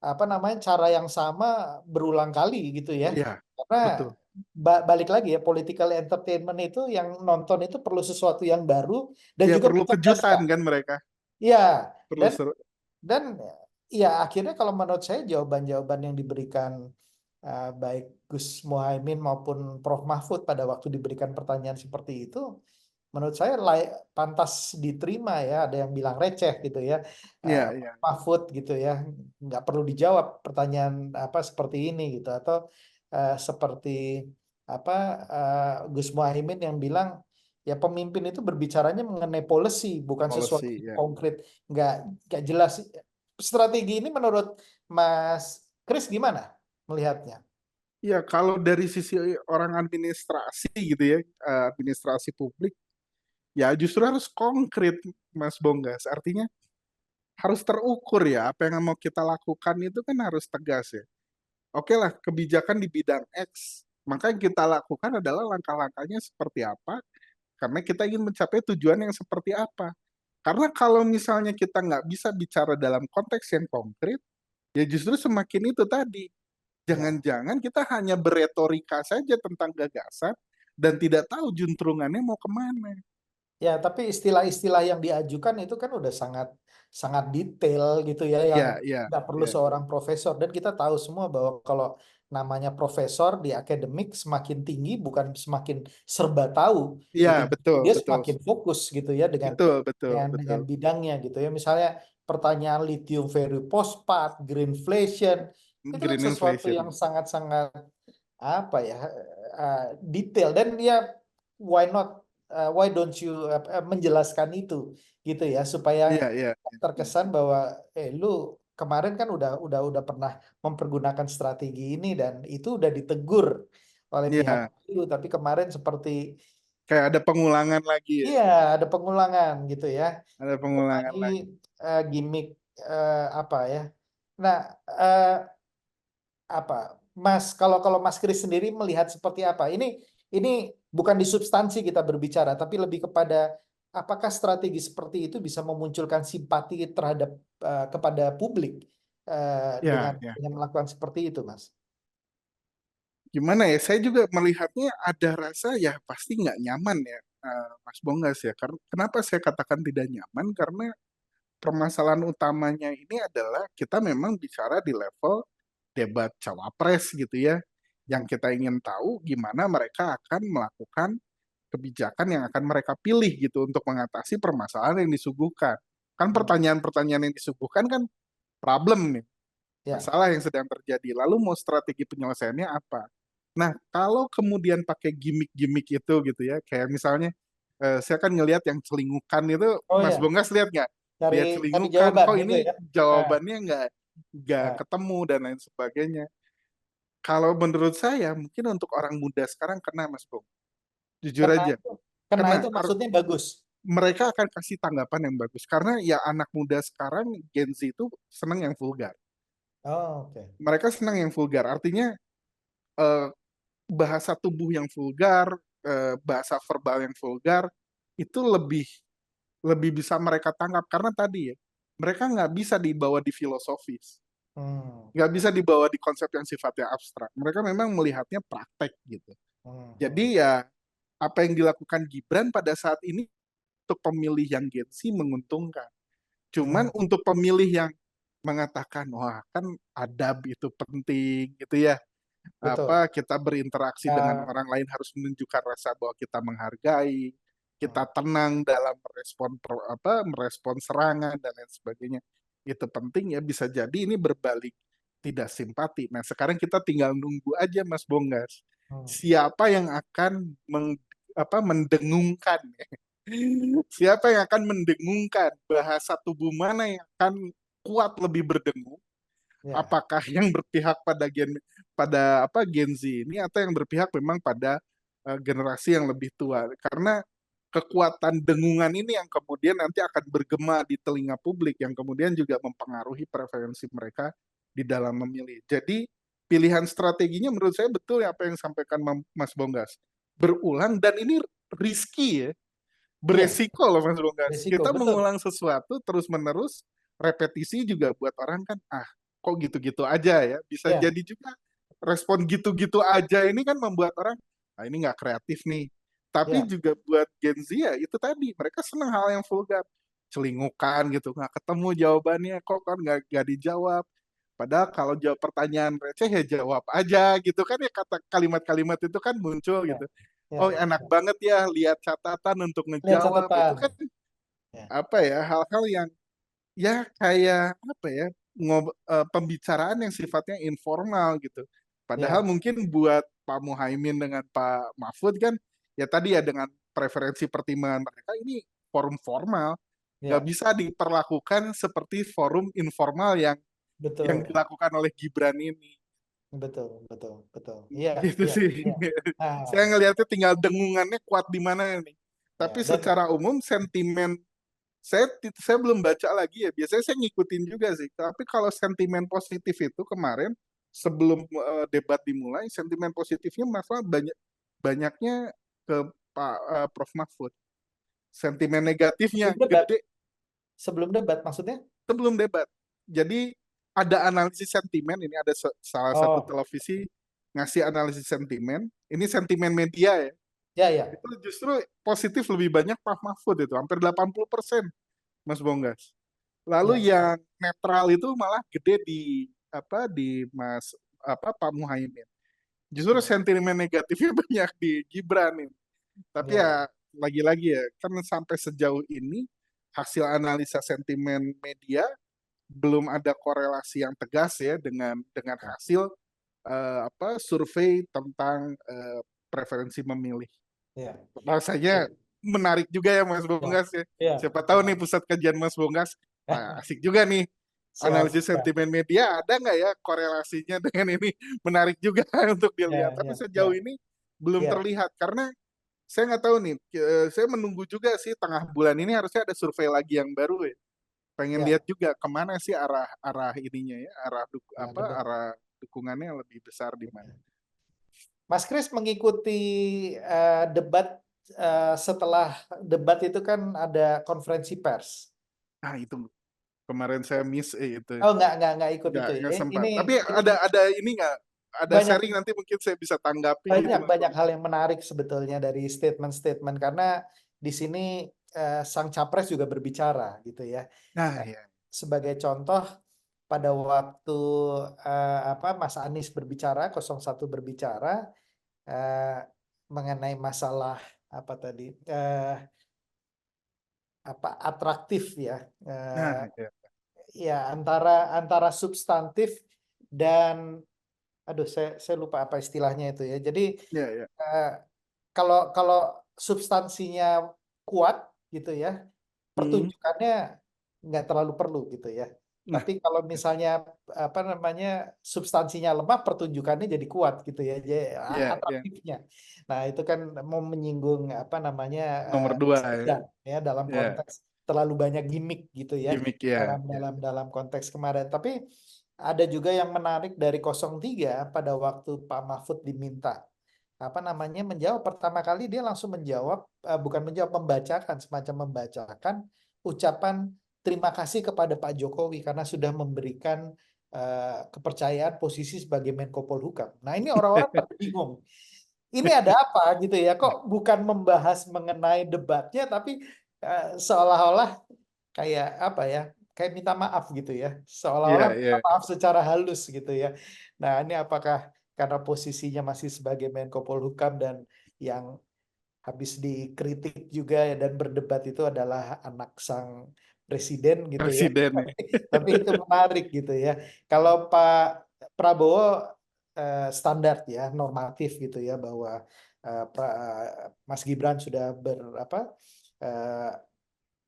apa namanya cara yang sama berulang kali gitu ya. iya, Karena betul. balik lagi ya, political entertainment itu yang nonton itu perlu sesuatu yang baru dan Ya juga perlu mencerdaskan. kejutan kan mereka. Ya, Perlu dan seru. dan ya akhirnya kalau menurut saya jawaban-jawaban yang diberikan baik Gus Muhaimin maupun Prof Mahfud pada waktu diberikan pertanyaan seperti itu, menurut saya layak, pantas diterima ya. Ada yang bilang receh gitu ya, Iya, Pak iya. Mahfud gitu ya, nggak perlu dijawab pertanyaan apa seperti ini gitu, atau seperti apa Gus Muhaimin yang bilang ya pemimpin itu berbicaranya mengenai policy bukan sesuatu Policy yang ya. konkret, nggak nggak jelas. Strategi ini menurut Mas Kris gimana melihatnya? Ya kalau dari sisi orang administrasi gitu ya, administrasi publik, ya justru harus konkret Mas Bonggas. Artinya harus terukur ya. Apa yang mau kita lakukan itu kan harus tegas ya. Oke lah, kebijakan di bidang X. Maka yang kita lakukan adalah langkah-langkahnya seperti apa, karena kita ingin mencapai tujuan yang seperti apa. Karena kalau misalnya kita nggak bisa bicara dalam konteks yang konkret, ya justru semakin itu tadi. Ya. Jangan-jangan kita hanya beretorika saja tentang gagasan dan tidak tahu juntrungannya mau kemana. Ya, tapi istilah-istilah yang diajukan itu kan udah sangat sangat detail gitu ya, yang Ya, ya, nggak perlu ya. seorang profesor. Dan kita tahu semua bahwa kalau namanya profesor di akademik semakin tinggi bukan semakin serba tahu Ya, gitu. betul, Dia betul. semakin fokus gitu ya dengan Betul, betul, dengan betul. bidangnya gitu ya. Misalnya pertanyaan lithium very phosphate, greenflation, itu kan Green sesuatu yang inflation. sangat-sangat apa ya, detail, dan ya why not, why don't you menjelaskan itu gitu ya, supaya Iya, iya. terkesan bahwa lu kemarin kan udah pernah mempergunakan strategi ini dan itu udah ditegur oleh pihak Iya, itu, tapi kemarin seperti kayak ada pengulangan lagi ya. iya ada pengulangan gitu ya. Ada Belum pengulangan lagi lagi. gimmick apa ya. Nah, eh, apa Mas, kalau kalau Mas Kris sendiri melihat seperti apa ini bukan di substansi kita berbicara, tapi lebih kepada apakah strategi seperti itu bisa memunculkan simpati terhadap kepada publik Ya, ya. dengan melakukan seperti itu, Mas. Gimana ya? Saya juga melihatnya ada rasa ya pasti nggak nyaman ya. Mas Bonggas ya. Karena kenapa saya katakan tidak nyaman? Karena permasalahan utamanya ini adalah kita memang bicara di level debat cawapres gitu ya. Yang kita ingin tahu gimana mereka akan melakukan kebijakan yang akan mereka pilih gitu untuk mengatasi permasalahan yang disuguhkan. Kan pertanyaan-pertanyaan yang disuguhkan kan problem nih, Ya, masalah yang sedang terjadi. Lalu mau strategi penyelesaiannya apa? Nah, kalau kemudian pakai gimmick-gimmick itu gitu ya, kayak misalnya saya kan ngelihat yang celingukan itu, oh Mas ya, Bonggas lihat nggak? cari Dia cari celingukan, jawaban kok gitu ini ya. Ah, jawabannya nggak ah. ketemu dan lain sebagainya. Kalau menurut saya, mungkin untuk orang muda sekarang kena, Mas Bong. Jujur Kena aja, itu, kena kena. itu maksudnya bagus. Mereka akan kasih tanggapan yang bagus. Karena ya anak muda sekarang, Gen Z itu senang yang vulgar. Oh, oke. Mereka senang yang vulgar. Artinya eh, bahasa tubuh yang vulgar, bahasa verbal yang vulgar, itu lebih lebih bisa mereka tangkap. Karena tadi ya, mereka nggak bisa dibawa di filosofis. Hmm, Nggak bisa dibawa di konsep yang sifatnya abstrak. Mereka memang melihatnya praktek gitu. hmm, hmm. Jadi ya, apa yang dilakukan Gibran pada saat ini untuk pemilih yang Gen Z menguntungkan. Cuman Hmm, untuk pemilih yang mengatakan, wah kan adab itu penting gitu ya. betul. Kita berinteraksi dengan Ah, orang lain harus menunjukkan rasa bahwa kita menghargai, kita hmm, tenang dalam merespon serangan dan lain sebagainya. Itu penting ya, bisa jadi ini berbalik tidak simpati. Nah, sekarang kita tinggal nunggu aja Mas Bonggas. hmm. Siapa yang akan mendengungkan ya? Siapa yang akan mendengungkan bahasa tubuh mana yang akan kuat lebih berdengung? Ya, Apakah yang berpihak pada Gen Z ini atau yang berpihak memang pada generasi yang lebih tua? Karena kekuatan dengungan ini yang kemudian nanti akan bergema di telinga publik yang kemudian juga mempengaruhi preferensi mereka di dalam memilih. Jadi pilihan strateginya menurut saya betul ya apa yang disampaikan Mas Bonggas. Berulang dan ini risky ya, iya, beresiko loh Mas Bonggas. risiko Kita betul. mengulang sesuatu terus-menerus, repetisi juga buat orang kan, kok gitu-gitu aja ya. Bisa Ya, jadi juga respon gitu-gitu aja ini kan membuat orang, ini nggak kreatif nih. Tapi ya, juga buat Gen Z ya itu tadi, mereka senang hal yang vulgar. Celingukan gitu, nggak ketemu jawabannya, kok kan nggak dijawab. Padahal kalau jawab pertanyaan receh ya jawab aja gitu kan ya, kata kalimat-kalimat itu kan muncul ya, gitu. ya, Oh enak ya. banget ya lihat catatan untuk Lihat ngejawab itu catatan. kan Ya, apa ya, hal-hal yang ya kayak apa ya, pembicaraan yang sifatnya informal gitu. Padahal ya, mungkin buat Pak Muhaimin dengan Pak Mahfud kan ya tadi ya dengan preferensi pertimbangan mereka ini forum formal, nggak ya, bisa diperlakukan seperti forum informal yang betul, dilakukan oleh Gibran ini. betul, betul, betul. Iya, Gitu iya, sih. iya. Ah, Saya ngelihatnya tinggal dengungannya kuat di mana nih. Tapi ya, dan secara umum sentimen saya belum baca lagi ya. Biasanya saya ngikutin juga sih. Tapi kalau sentimen positif itu kemarin sebelum debat dimulai, sentimen positifnya masalah banyaknya ke Pak Prof Mahfud. Sentimen negatifnya sebelum debat, gede sebelum debat maksudnya? sebelum debat. Jadi ada analisis sentimen. Ini ada salah satu Oh, televisi ngasih analisis sentimen. Ini sentimen media ya. ya, ya, Itu justru positif lebih banyak Pak Mahfud itu, hampir 80% Mas Bonggas. ya, Lalu yang netral itu malah gede di Pak Muhaimin. Justru hmm, sentimen negatifnya banyak di Gibran ini. Tapi ya, ya lagi-lagi ya, kan sampai sejauh ini hasil analisa sentimen media belum ada korelasi yang tegas ya dengan ya, hasil survei tentang preferensi memilih. ya, Rasanya ya, menarik juga ya Mas ya, Bonggas ya. ya. Siapa tahu nih pusat kajian Mas Bonggas, asik juga nih Siap, analisis siap. sentimen media, ada nggak ya korelasinya dengan ini, menarik juga untuk dilihat. Ya, Tapi ya, sejauh ya, ini belum ya, terlihat karena saya nggak tahu nih, saya menunggu juga sih tengah bulan ini harusnya ada survei lagi yang baru ya. Pengen lihat ya, juga kemana sih arah arah ininya ya, ya, betul. arah dukungannya yang lebih besar di mana. Mas Kris mengikuti debat setelah debat itu kan ada konferensi pers. Itu kemarin saya miss itu. Oh, nggak ikut itu ya. Nggak sempat. Ini Tapi ini ada ini nggak? ada banyak sharing nanti mungkin saya bisa tanggapi gitu banyak Mas banyak Bobby. hal yang menarik sebetulnya dari statement-statement karena di sini sang capres juga berbicara gitu ya. Nah, Eh, ya. Sebagai contoh pada waktu Mas Anies berbicara, 01 berbicara eh, mengenai masalah apa tadi atraktif ya. Nah, ya. Ya antara antara substantif dan aduh saya lupa apa istilahnya itu ya. Jadi Ya, ya. eh, kalau kalau substansinya kuat gitu ya, Hmm. pertunjukannya nggak terlalu perlu gitu ya. Nah, Tapi kalau misalnya apa namanya substansinya lemah, pertunjukannya jadi kuat gitu ya, jadi ya, ya. atraktifnya. Nah itu kan mau menyinggung apa namanya Nomor dua ya. Sedan ya dalam Ya, konteks terlalu banyak gimmick gitu ya gimmick ya. dalam Ya. dalam dalam konteks kemarin. Tapi ada juga yang menarik dari 03 pada waktu Pak Mahfud diminta apa namanya menjawab pertama kali dia langsung menjawab bukan menjawab membacakan semacam membacakan ucapan terima kasih kepada Pak Jokowi karena sudah memberikan kepercayaan posisi sebagai Menko Polhukam. Nah ini orang-orang pada bingung. Ini ada apa gitu ya? Kok bukan membahas mengenai debatnya tapi seolah-olah kayak apa ya? Kayak minta maaf gitu ya. Seolah-olah Iya, minta iya. maaf secara halus gitu ya. Nah, ini apakah karena posisinya masih sebagai Menko Polhukam dan yang habis dikritik juga ya dan berdebat itu adalah anak sang presiden gitu ya. Presiden ya. Tapi itu menarik gitu ya. Kalau Pak Prabowo standar ya, normatif gitu ya bahwa Mas Gibran sudah eh,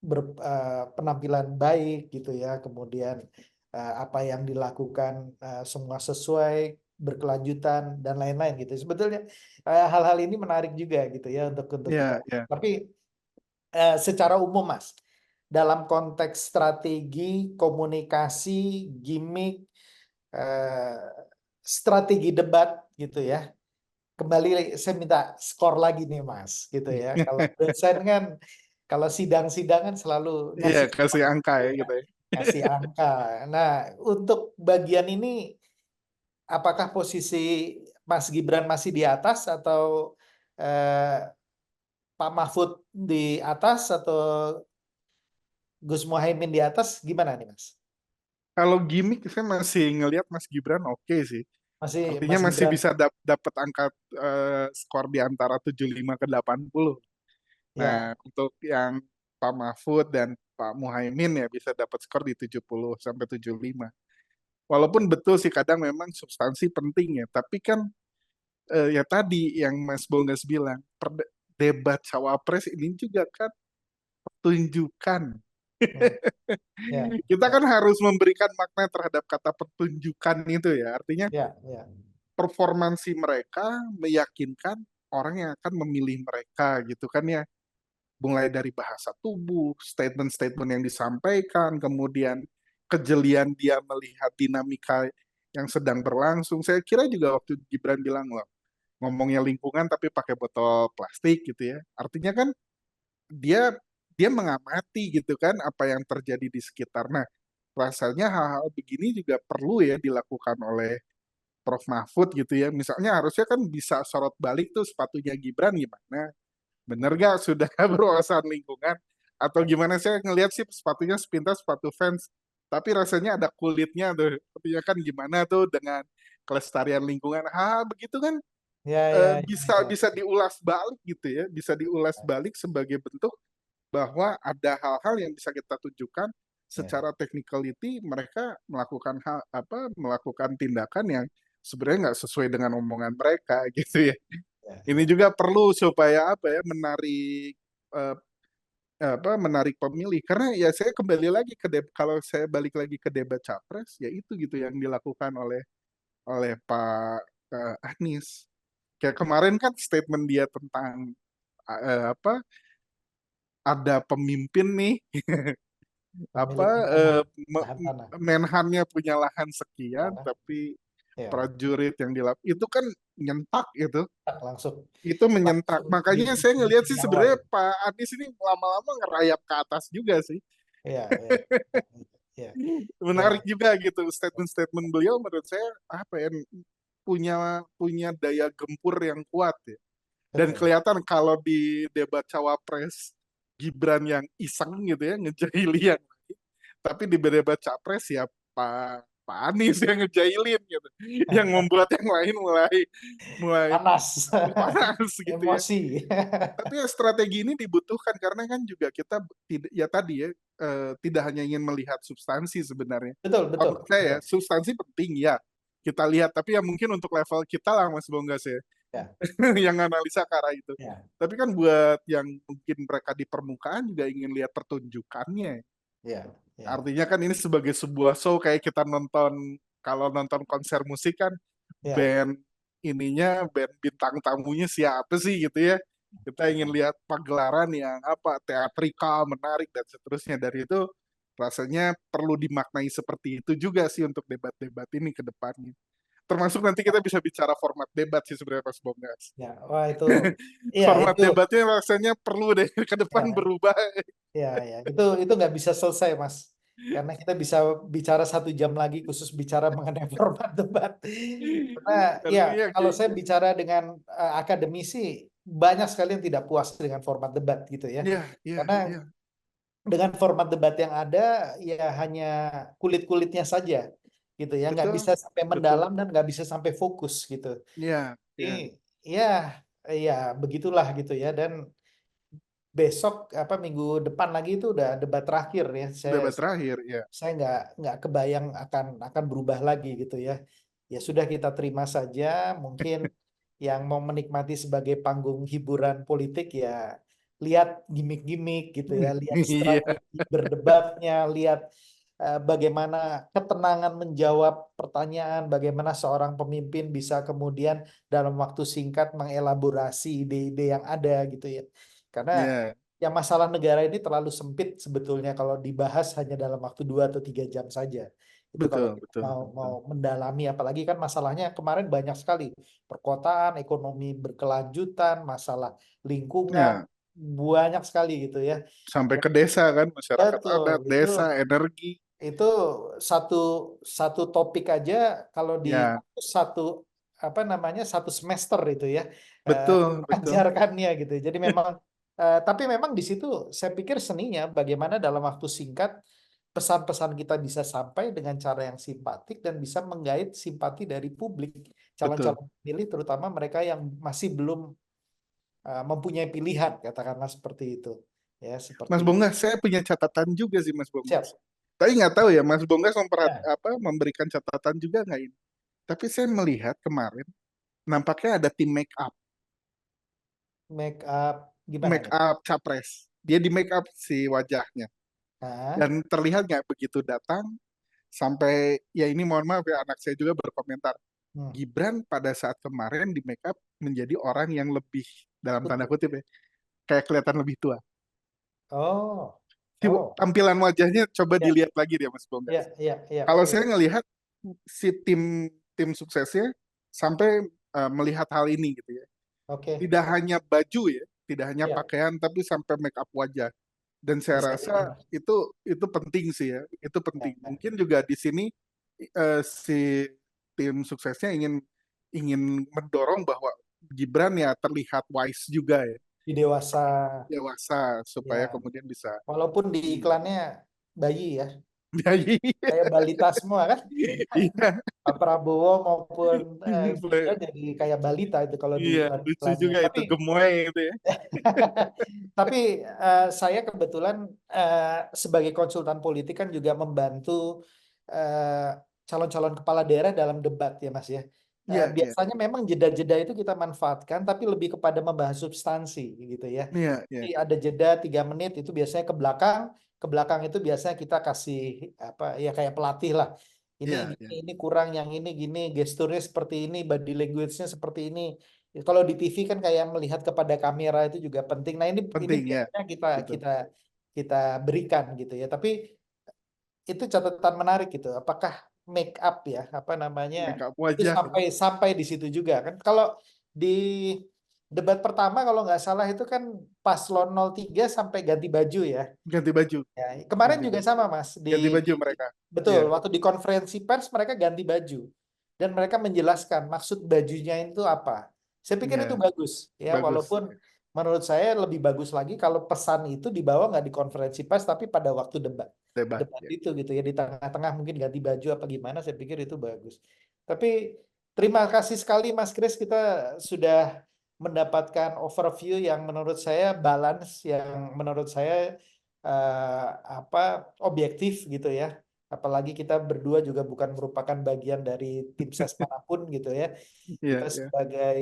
berpenampilan baik gitu ya, kemudian apa yang dilakukan semua sesuai, berkelanjutan dan lain-lain gitu. Sebetulnya hal-hal ini menarik juga gitu ya untuk kita. Iya, iya. Tapi secara umum Mas, dalam konteks strategi, komunikasi, gimmick, eh, strategi debat gitu ya. Kembali saya minta skor lagi nih Mas gitu ya. Kalau dosen kan kalau sidang-sidangan selalu Iya, ngasih kasih skor angka gitu ya ya, gitu ya. ngasih angka. Nah, untuk bagian ini apakah posisi Mas Gibran masih di atas atau eh, Pak Mahfud di atas atau Gus Muhaimin di atas gimana nih Mas? Kalau gimmick saya masih ngelihat Mas Gibran oke sih. Masih Artinya Mas masih Gibran bisa dapat angka skor di antara 75 ke 80. ya. Nah, untuk yang Pak Mahfud dan Pak Muhaimin ya bisa dapat skor di 70 sampai 75. Walaupun betul sih kadang memang substansi penting ya, tapi kan ya tadi yang Mas Bogas bilang, debat cawapres ini juga kan pertunjukan. Hmm, ya, Kita ya, kan harus memberikan makna terhadap kata pertunjukan itu ya. Artinya ya, ya, performansi mereka meyakinkan orang yang akan memilih mereka gitu kan ya. Mulai dari bahasa tubuh, statement-statement yang disampaikan, kemudian kejelian dia melihat dinamika yang sedang berlangsung. Saya kira juga waktu Gibran bilang loh, ngomongnya lingkungan tapi pakai botol plastik gitu ya. Artinya kan dia dia mengamati gitu kan apa yang terjadi di sekitar. Nah, rasanya hal-hal begini juga perlu ya dilakukan oleh Prof. Mahfud gitu ya. Misalnya harusnya kan bisa sorot balik tuh sepatunya Gibran gimana. Bener gak sudah berwawasan lingkungan? Atau ya, gimana saya ngelihat sih sepatunya sepintas sepatu fans. Tapi rasanya ada kulitnya tuh. Artinya kan gimana tuh dengan kelestarian lingkungan. Begitu kan ya, ya, bisa ya, bisa diulas balik gitu ya. Bisa diulas ya, balik sebagai bentuk bahwa ada hal-hal yang bisa kita tunjukkan ya, secara technicality mereka melakukan hal apa melakukan tindakan yang sebenarnya nggak sesuai dengan omongan mereka gitu ya. ya, Ini ya. juga perlu supaya apa ya menarik eh, menarik pemilih karena ya saya kembali lagi kalau saya balik lagi ke debat capres ya itu gitu yang dilakukan oleh Pak Anies. Kayak kemarin kan statement dia tentang apa ada pemimpin nih apa Pemilik tanah, eh, lahan tanah. Menhannya punya lahan sekian Tanah. tapi Ya, prajurit yang dilap itu kan nyentak tak langsung itu menyentak langsung makanya saya ngelihat bikin sih nyawa sebenarnya gitu. Pak Anies ini lama-lama ngerayap ke atas juga sih. Ya, ya, ya, ya, Menarik juga gitu statement-statement beliau menurut saya apa ya punya daya gempur yang kuat ya. Dan Betul. kelihatan kalau di debat cawapres Gibran yang iseng gitu ya ngejailin, tapi di debat capres ya Pak Anies yang ngejailin gitu, yang membuat yang lain mulai mulai Panas. panas gitu ya. Emosi. Tapi ya strategi ini dibutuhkan karena kan juga kita tidak ya tadi ya, tidak hanya ingin melihat substansi sebenarnya. Betul, Kalau betul, menurut saya ya, betul. substansi penting ya kita lihat, tapi ya mungkin untuk level kita lah Mas Bonggas ya, Ya, yang analisa ke arah itu. ya, Tapi kan buat yang mungkin mereka di permukaan juga ingin lihat pertunjukannya. ya, ya, Artinya kan ini sebagai sebuah show kayak kita nonton, kalau nonton konser musik kan ya. band band bintang tamunya siapa sih gitu ya. Kita ingin lihat pagelaran yang apa, teatrikal, menarik dan seterusnya. Dari itu rasanya perlu dimaknai seperti itu juga sih untuk debat-debat ini ke depannya. Termasuk nanti kita bisa bicara format debat sih sebenarnya Mas Bonggas. Ya. Wah itu, iya Format itu, debatnya rasanya perlu deh ke depan ya, berubah. ya, ya. Itu nggak bisa selesai, Mas. Karena kita bisa bicara 1 jam lagi khusus bicara mengenai format debat. Karena Karena ya ya kalau kayak saya bicara dengan akademisi banyak sekali yang tidak puas dengan format debat gitu ya. iya, iya, Karena iya. dengan format debat yang ada ya hanya kulit-kulitnya saja gitu ya, nggak Betul, bisa sampai betul. mendalam dan nggak bisa sampai fokus gitu. Iya, Ini iya. ya ya begitulah gitu ya, dan besok apa minggu depan lagi itu udah debat terakhir ya. Saya Debat terakhir, ya. saya nggak kebayang akan berubah lagi gitu ya. Ya sudah kita terima saja. Mungkin yang mau menikmati sebagai panggung hiburan politik ya lihat gimmick-gimmick gitu ya, lihat Iya, strategi berdebatnya, lihat bagaimana ketenangan menjawab pertanyaan, bagaimana seorang pemimpin bisa kemudian dalam waktu singkat mengelaborasi ide-ide yang ada gitu ya. Karena iya. yang masalah negara ini terlalu sempit sebetulnya kalau dibahas hanya dalam waktu 2 atau 3 jam saja. Itu kalau Betul, kita betul, mau betul. mendalami, apalagi kan masalahnya kemarin banyak sekali. Perkotaan, ekonomi berkelanjutan, masalah lingkungan, Ya, banyak sekali gitu ya. sampai Ya, ke desa kan, masyarakat betul, adat, desa, energi. itu satu satu topik aja kalau Ya, dihapus satu apa namanya satu semester itu ya, eh, betul, betul. mengajarkannya gitu. Jadi memang tapi memang di situ saya pikir seninya bagaimana dalam waktu singkat pesan-pesan kita bisa sampai dengan cara yang simpatik dan bisa menggait simpati dari publik, Betul. calon-calon pemilih terutama mereka yang masih belum mempunyai pilihan, katakanlah seperti itu. Ya, seperti Mas Bonggas, saya punya catatan juga sih Mas Bonggas. siap. Tapi nggak tahu ya, Mas Bonggas Ya, memberikan catatan juga nggak ini. Tapi saya melihat kemarin, nampaknya ada tim make up gimana make nih? up capres. Dia di make up si wajahnya. Nah, Dan terlihat nggak begitu datang, sampai ya ini mohon maaf ya anak saya juga berkomentar. hmm, Gibran pada saat kemarin di make up menjadi orang yang lebih dalam tanda putih. kutip ya, kayak kelihatan lebih tua. Oh, oh, Tampilan wajahnya coba ya, dilihat lagi dia Mas ya, Bonggas. ya, ya, Kalau ya. saya ngelihat si tim tim suksesnya sampai melihat hal ini gitu ya. Oke, Tidak hanya baju ya, tidak hanya ya, pakaian tapi sampai make up wajah. Dan saya bisa jadi rasa Mas. itu penting sih ya, itu Ya, penting. ya. Mungkin juga di sini si tim suksesnya ingin ingin mendorong bahwa Gibran ya terlihat wise juga ya, Di dewasa, dewasa supaya ya, kemudian bisa walaupun di di iklannya bayi ya, jadi kayak balita semua kan. iya Pak Prabowo maupun Gibran jadi kayak balita itu kalau di iya lucu iklan-iklannya. juga itu Tapi gemoy itu ya. tapi saya kebetulan sebagai konsultan politik kan juga membantu eh, calon-calon kepala daerah dalam debat ya Mas ya. Iya iya Biasanya memang jeda-jeda itu kita manfaatkan, tapi lebih kepada membahas substansi gitu ya. iya iya Jadi ada jeda 3 menit itu biasanya ke belakang itu biasanya kita kasih apa ya kayak pelatih lah. Ini iya gini, iya. ini kurang, yang ini gini, gesturnya seperti ini, body language-nya seperti ini. Ya, kalau di TV kan kayak melihat kepada kamera itu juga penting. Nah, ini Penting ya, biasanya kita betul. kita kita berikan gitu ya. Tapi itu catatan menarik gitu. Apakah make up ya, apa namanya? Make up Itu wajah ya. sampai sampai di situ juga kan. Kalau di debat pertama kalau nggak salah itu kan paslon 03 sampai ganti baju ya. Ganti baju, Ya, kemarin ganti juga baju. sama Mas Ganti baju mereka. betul Iya, waktu di konferensi pers mereka ganti baju. dan mereka menjelaskan maksud bajunya itu apa. Saya pikir itu Ya, bagus ya, bagus. walaupun menurut saya lebih bagus lagi kalau pesan itu dibawa nggak di konferensi pers tapi pada waktu debat Debat debat ya. itu gitu ya, di tengah-tengah mungkin ganti baju apa gimana, saya pikir itu bagus. Tapi terima kasih sekali Mas Kris, kita sudah mendapatkan overview yang menurut saya balance, yang menurut saya objektif gitu ya. Apalagi kita berdua juga bukan merupakan bagian dari tim ses manapun gitu ya. Iya, Kita iya. sebagai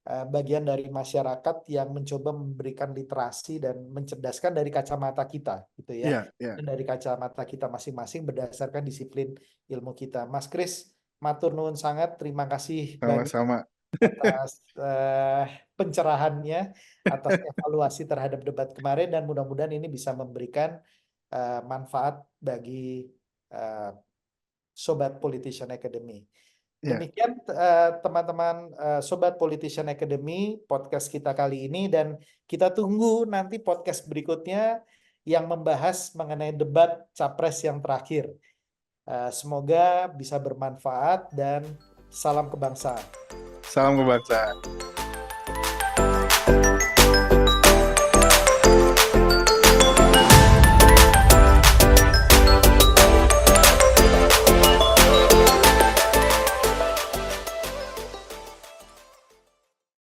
bagian dari masyarakat yang mencoba memberikan literasi dan mencerdaskan dari kacamata kita gitu ya. Iya, iya. Dan dari kacamata kita masing-masing berdasarkan disiplin ilmu kita. Mas Kris, matur nuwun sangat, terima kasih banyak Sama-sama. atas pencerahannya, atas evaluasi terhadap debat kemarin, dan mudah-mudahan ini bisa memberikan manfaat bagi Sobat Politician Academy. Ya, Demikian teman-teman Sobat Politician Academy, podcast kita kali ini, dan kita tunggu nanti podcast berikutnya yang membahas mengenai debat Capres yang terakhir. Semoga bisa bermanfaat dan salam kebangsaan. salam kebangsaan.